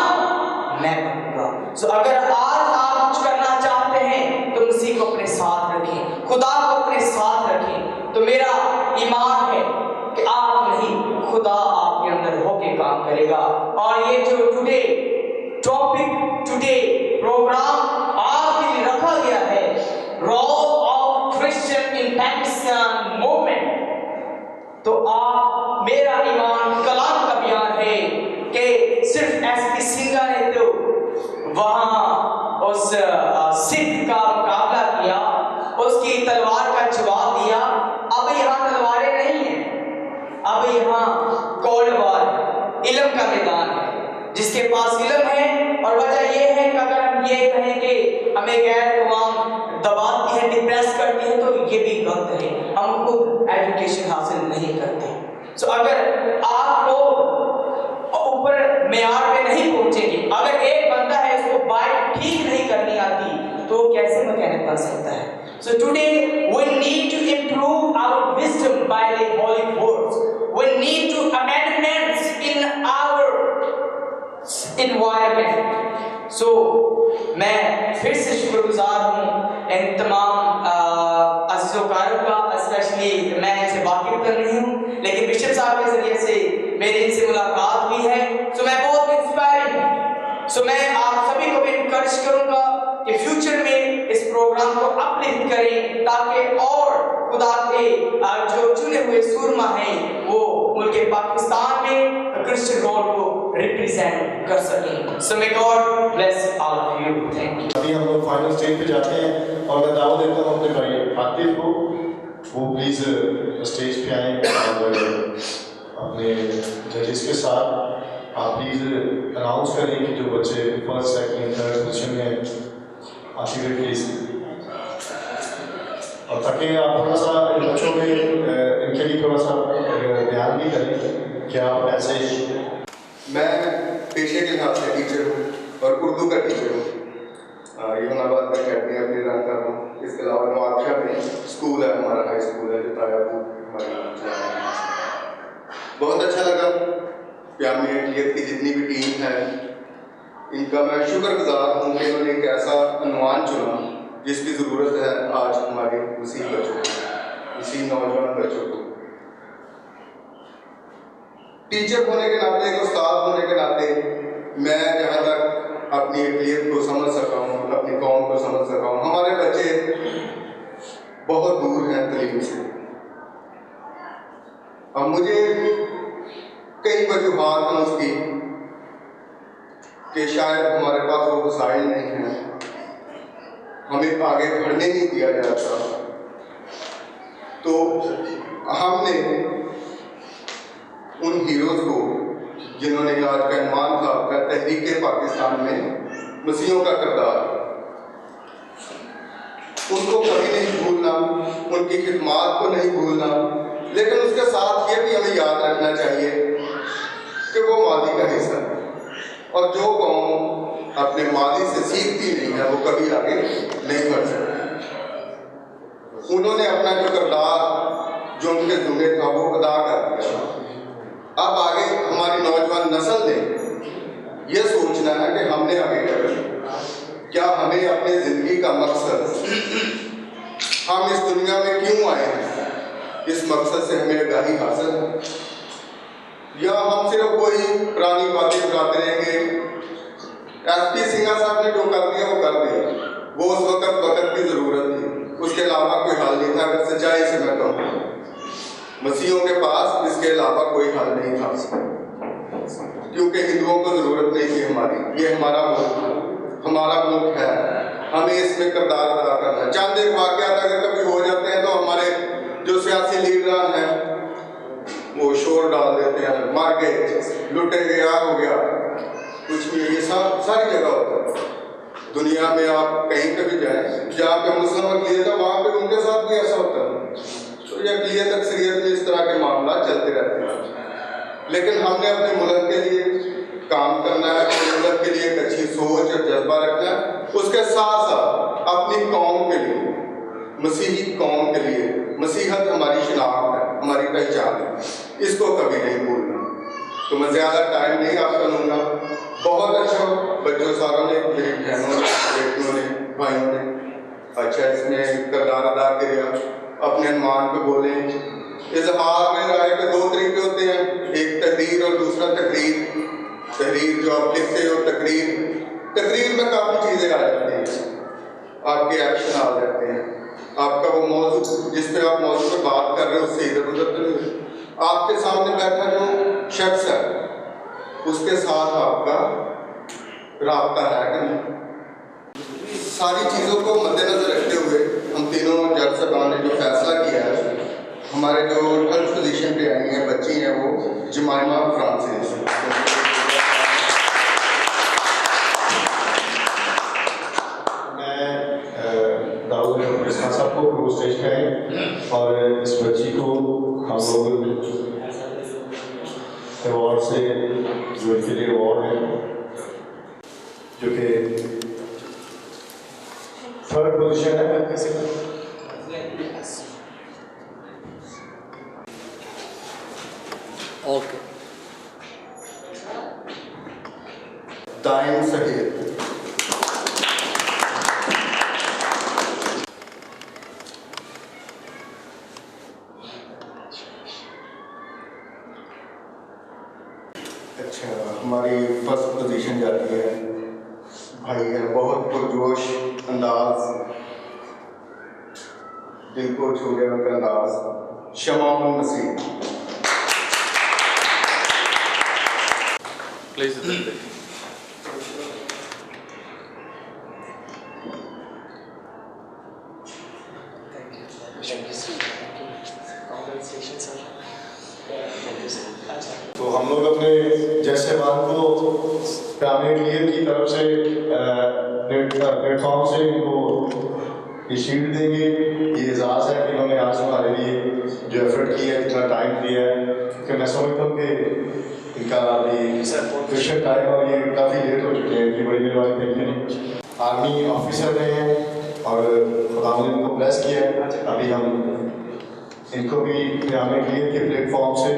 मैं बनूंगा। सो अगर आज आप कुछ करना चाहते हैं तो मसीह को अपने साथ रखें, खुदा को अपने साथ रखें। तो मेरा ईमान है कि आप नहीं, खुदा आपके अंदर होके काम करेगा। और ये जो टुडे टॉपिक, टुडे प्रोग्राम आपके लिए रखा गया है, role of Christian in Pakistan movement, तो आप, मेरा ईमान कलाम का बयान है कि सिर्फ एसपी सिंघा ने तो वहाँ उस सिख का मुकाबला किया, उसकी तलवार का जवाब दिया। अब यहाँ तलवारें नहीं हैं, अब यहाँ कोल्ड वॉर इल्म का मैदान है। जिसके पास इल्म है, और वजह यह है कि अगर हम ये कहें कि हमें गैर कौम दबाती है, डिप्रेस करती है, तो ये भी गलत है। हम खुद एजुकेशन हासिल नहीं करते। सो अगर आप लोग ऊपर मेयार पे नहीं पहुंचेंगे, अगर एक बंदा है उसको बाइक ठीक नहीं करनी आती तो कैसे मैकेनिक बन सकता है? So today we need to improve our wisdom by the holy words. We need to amendments in our environment. So मैं फिर से शुक्रगुजार हूँ इन तमाम अज़ीज़ों कारब का, स्पेशली मैं इनसे वाकिफ तो नहीं हूँ लेकिन बिशप साहब के जरिए से मेरी इनसे मुलाकात हुई है। सो मैं बहुत इंस्पायरिंग हूँ। सो मैं आप सभी को भी इनकरेज करूँगा कि फ्यूचर में इस प्रोग्राम को अपलिफ्ट करें ताकि और खुदा के जो चुने हुए सूरमा हैं वो मुल्क पाकिस्तान में क्रिश्चियन रोल को रिप्रेजेंट कर सकें। So may God bless all of you. Thank you. अभी हम लोग फाइनल स्टेज पे जाते हैं और मैं दावा देता हूँ अपने भाई आतिफ को, वो प्लीज़ स्टेज पे आए और अपने जजेस के साथ आप प्लीज़ अनाउंस करें कि जो बच्चे फर्स्ट सेकंड थर्ड पोजीशन में आतिफ प्लीज़, और ताकि आप थोड़ा सा इन बच्चों में इनके लिए थोड़ा सा ध्यान भी करें कि आप ऐसे मैं पेशे के हिसाब से टीचर हूँ और उर्दू का टीचर हूँ। इस्लामाबाद में अकेडमी अपनी रन कर रहा हूँ। इसके अलावा नवाबशाह में स्कूल है, हमारा हाई स्कूल है जो तायाबू हमारे। बहुत अच्छा लगा प्यामी एटलियत की जितनी भी टीम है, इनका मैं शुक्रगुजार हूँ कि इन्होंने एक ऐसा अनुमान चुना जिसकी ज़रूरत है आज हमारे उसी बच्चों को, इसी नौजवान बच्चों को। टीचर होने के नाते, एक उस्ताद होने के नाते, मैं जहाँ तक अपनी अक़लियत को समझ सका हूँ, अपनी कौम को समझ सका हूँ, हमारे बच्चे बहुत दूर हैं तलीम से। अब मुझे कई वजूहात हैं उसकी कि शायद हमारे पास वो वसाइल नहीं हैं, हमें आगे बढ़ने नहीं दिया जाता। तो हमने उन हीरोज़ को जिन्होंने आज का इन्वान था आपका तहरीक पाकिस्तान में मसीहों का किरदार, उनको कभी नहीं भूलना, उनकी खिदमात को नहीं भूलना, लेकिन उसके साथ ये भी हमें याद रखना चाहिए कि वो मादी का हिस्सा है और जो कौम अपने मादी से सीखती नहीं है वो कभी आगे नहीं बढ़ सकती। उन्होंने अपना जो किरदार जो उनके जुम्मे था वो अदा कर दिया। अब आगे हमारी नौजवान नस्ल ने यह सोचना है कि हमने आगे क्या करना, क्या हमें अपनी ज़िंदगी का मकसद, हम इस दुनिया में क्यों आए हैं, इस मकसद से हमें आगाही हासिल है, या हम सिर्फ कोई पुरानी बातें कराते रहेंगे। SP सिंघा साहब ने जो कर दिया वो कर दिया, वो उस वक्त की ज़रूरत थी, उसके अलावा कोई हल नहीं था। अगर सच्चाई से मैं कहूँ, मसीहों के पास इसके अलावा कोई हल नहीं था, क्योंकि हिंदुओं को ज़रूरत नहीं थी हमारी। ये हमारा मुल्क है, हमें इसमें किरदार अदा करना है। चंद एक वाक़यात अगर कभी हो जाते हैं तो हमारे जो सियासी लीडरान हैं वो शोर डाल देते हैं, मर गए, लुटे गए, आग हो गया, कुछ नहीं। ये सारी जगह होता है दुनिया में। आप कहीं पे भी जाएँ जहाँ पे मुस्लिम अक़लियत है वहाँ पे उनके साथ भी ऐसा होता है। तो ये अक़लियत अक्सरियत में इस तरह के मामला चलते रहते हैं, लेकिन हमने अपने मुल्क के लिए काम करना है, अपने मुल्क के लिए एक अच्छी सोच और जज्बा रखना है। उसके साथ साथ अपनी कौम के लिए, मसीही कौम के लिए, मसीहत हमारी शिनाख्त है, हमारी पहचान है, इसको कभी नहीं भूलना। तो मैं ज़्यादा टाइम नहीं आपका लूँगा। बहुत अच्छा बच्चों सारों ने, मेरी बहनों ने, बेटियों ने, भाइयों ने अच्छा इसमें किरदार अदा किया। अपने अनुमान पे बोले। इजहार में राय के दो तरीके होते हैं, एक तहरीर और दूसरा तकरीर। तहरीर जो आप लिखते हो, तकरीर में काफ़ी चीज़ें आ जाती हैं, आपके एक्शन आ जाते हैं, आपका वो मौजू जिस पे आप मौजू पर बात कर रहे हो उससे इधर उधर तो नहीं, आपके सामने बैठा जो शख्स है उसके साथ आपका राब्ता है कि नहीं। सारी चीज़ों को मद्देनजर रखते हुए हम तीनों जज साहबान ने जो फैसला किया है, हमारे जो 12th पोजीशन पे आई हैं बच्ची हैं वो जमाइमा फ्रांसिस। मैं दाऊद खान साहब को स्टेज पे आए और इस बच्ची को हम लोग अवार्ड से जो इनके लिए अवार्ड है जो कि 3rd पोजीशन है। ओके, दाइन सहीद। अच्छा, हमारी 1st पोजीशन जाती है भाई है, बहुत पुरजोश अंदाज, दिल को छू गया उनका अंदाज, शमा मसीह। प्लीज इधर देखिए। तो हम लोग अपने जैसे मान को प्यामे क्लियर की तरफ से प्लेटफॉर्म से इनको ये शील्ड देंगे। ये एजाज़ है कि इन्होंने आज हमारे लिए जो एफर्ट किया है, इतना टाइम दिया है, क्योंकि मैं समझता हूँ कि इनका अभी क्वेश्चन टाइम और ये काफ़ी लेट हो चुके हैं। इनकी बड़ी मेहरबानी थैंक यू। आर्मी ऑफिसर रहे हैं और खुदा ने इनको ब्लेस किया है। अभी हम इनको भी प्यामे क्लियर के प्लेटफॉर्म से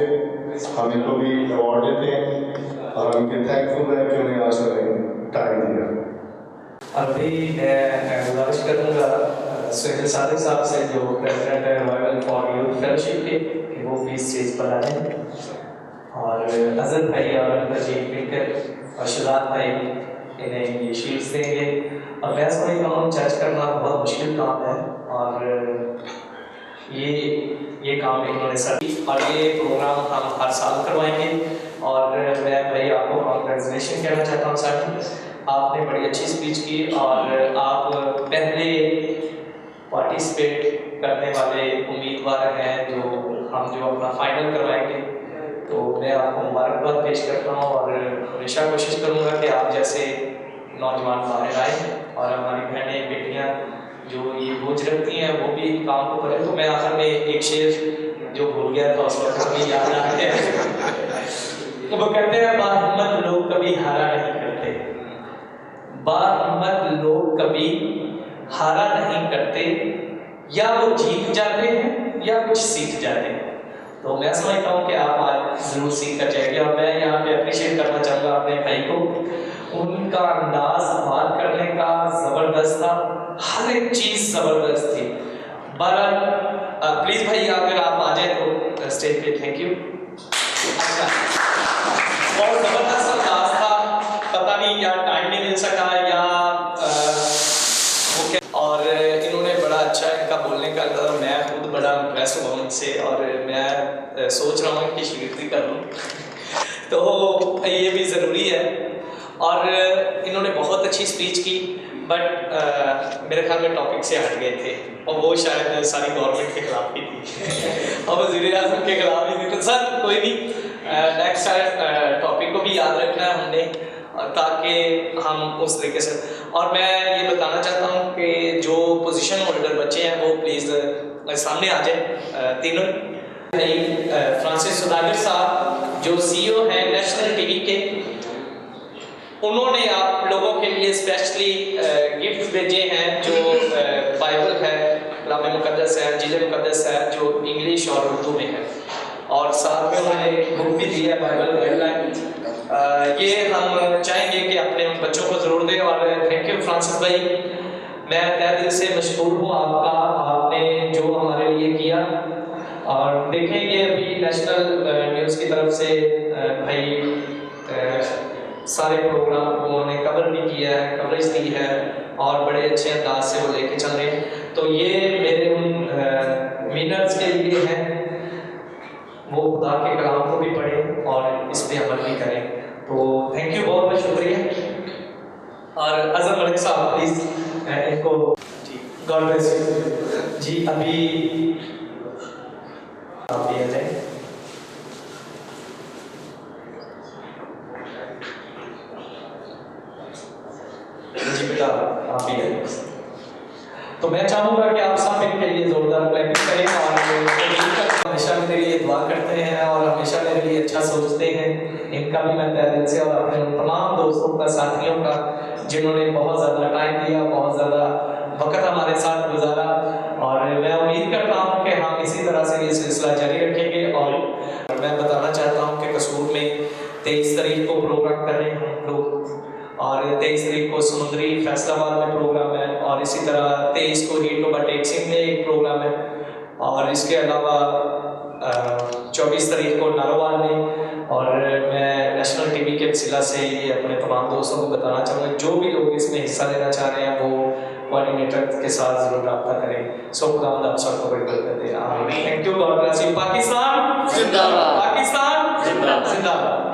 हम इनको भी अवार्ड देते हैं और उनके थैंकफुल है कि उन्हें आज टाइम दिया। अभी मैं गुजारिश करूँगा सुहेल सादिक साहब से, जो प्रेसिडेंट है रॉयल फॉर यूथ फेलोशिप के, कि वो भी स्टेज पर आए, और अजहर भाई और नजीब मिलकर और शहजाद भाई इन्हें ये शील्ड्स देंगे। और मैं समझता हूँ जज करना बहुत मुश्किल काम है, और ये काम इन्होंने सर, और ये प्रोग्राम हम हर साल करवाएंगे। और मैं भाई आपको कॉन्ग्रेचुलेशन कहना चाहता हूँ सर, आपने बड़ी अच्छी स्पीच की और आप पहले पार्टिसिपेट करने वाले उम्मीदवार हैं जो अपना फाइनल करवाएंगे। तो मैं आपको मुबारकबाद पेश करता हूँ और हमेशा कोशिश करूँगा कि आप जैसे नौजवान बाहर आए और हमारी बहनें बेटियाँ जो ये बोझ रखती हैं वो भी काम को करें। तो मैं आखिर में एक शेर जो भूल गया था उस वक्त हमें याद आ गया, वो कहते हैं बाहिम्मत लोग कभी हारा नहीं करते, बाहिम्मत लोग कभी हारा नहीं करते, या वो जीत जाते हैं या कुछ सीख जाते हैं। तो मैं समझता हूँ कि आप आज जरूर सीख कर जाएंगे। और मैं यहाँ पे अप्रिशिएट करना चाहूँगा अपने भाई को, उनका अंदाज बात करने का ज़बरदस्त था, हर एक चीज़ ज़बरदस्त थी। बहरहाल प्लीज़ भाई अगर आप आ जाए तो स्टेज पे। Thank you. अच्छा, बहुत ज़बरदस्त अंदाज था, पता नहीं या टाइम नहीं मिल सका या और इन्होंने बड़ा अच्छा इनका बोलने का अंदाज़ा, मैं खुद बड़ा इम्प्रेस हुआ उनसे और मैं सोच रहा हूँ कि शिगिर्दी कर लूँ तो ये भी ज़रूरी है। और इन्होंने बहुत अच्छी स्पीच की, बट मेरे ख्याल में टॉपिक से हट गए थे और वो शायद सारी गवर्नमेंट के खिलाफ ही थी और वज़ीर आज़म के खिलाफ ही थी। तो सर कोई नहीं, नेक्स्ट टॉपिक को भी याद रखना है हमने, ताकि हम उस तरीके से। और मैं ये बताना चाहता हूँ कि जो पोजीशन होल्डर बच्चे हैं वो प्लीज़ सामने आ जाए तीनों। फ्रांसिस सुदागर साहब जो CEO हैं नेशनल टीवी के, उन्होंने आप लोगों के लिए स्पेशली गिफ्ट भेजे हैं, जो बाइबल है, कलाम मुकद्दस है, इंजील मुकद्दस है, जो इंग्लिश और उर्दू में है, और साथ में उन्होंने बुक भी दी है बाइबल गाइडलाइन। ये हम चाहेंगे कि अपने उन बच्चों को ज़रूर दें। और थैंक यू फ्रांसिस भाई, मैं तहे दिल से मशकूर हूँ आपका, आपने जो हमारे लिए किया। और देखेंगे अभी नेशनल न्यूज़ की तरफ से भाई सारे प्रोग्राम को उन्होंने कवर भी किया है, कवरेज दी है और बड़े अच्छे अंदाज से वो लेके चल रहे हैं। तो ये मेरे उन विनर्स के लिए है, वो खुदा के कलाम को भी पढ़ें और इस पर अमल भी करें। तो थैंक यू, बहुत बहुत शुक्रिया। और अजहर मलिक साहब प्लीज़ इनको जी, गॉड ब्लेस यू जी। अभी आप भी आ जाए। जी बेटा आप भी आए। तो मैं चाहूँगा कि आप सब इनके लिए जोरदार क्लैपिंग करें और हमेशा मेरे लिए दुआ करते हैं और हमेशा मेरे लिए अच्छा सोचते हैं। इनका भी मैं तहे दिल से और अपने उन तमाम दोस्तों का, साथियों का, जिन्होंने बहुत ज़्यादा टाइम दिया, बहुत ज़्यादा वक्त हमारे साथ गुजारा, और मैं उम्मीद करता हूँ कि हम इसी तरह से ये सिलसिला जारी रखेंगे। और मैं बताना चाहता हूँ कि कसूर में 23 तारीख को प्रोग्राम कर रहे हैं हम लोग, और 23 तारीख को समुद्री फैसलाबाद में प्रोग्राम है, और इसी तरह 23 को हीट ओवरटेक सिंह में एक प्रोग्राम है, और इसके अलावा 24 तारीख को नारोवाल में। और मैं नेशनल टीवी के वसीला से ये अपने तमाम दोस्तों को बताना चाहूँगा, जो भी लोग इसमें हिस्सा लेना चाह रहे हैं वो कोऑर्डिनेटर के साथ जरूर रब्ता करें। सो खुदावंद आप सबको बड़ी बरकत दे। आमीन। Thank you, God bless you. Pakistan जिंदाबाद, पाकिस्तान जिंदाबाद, जिंदाबाद।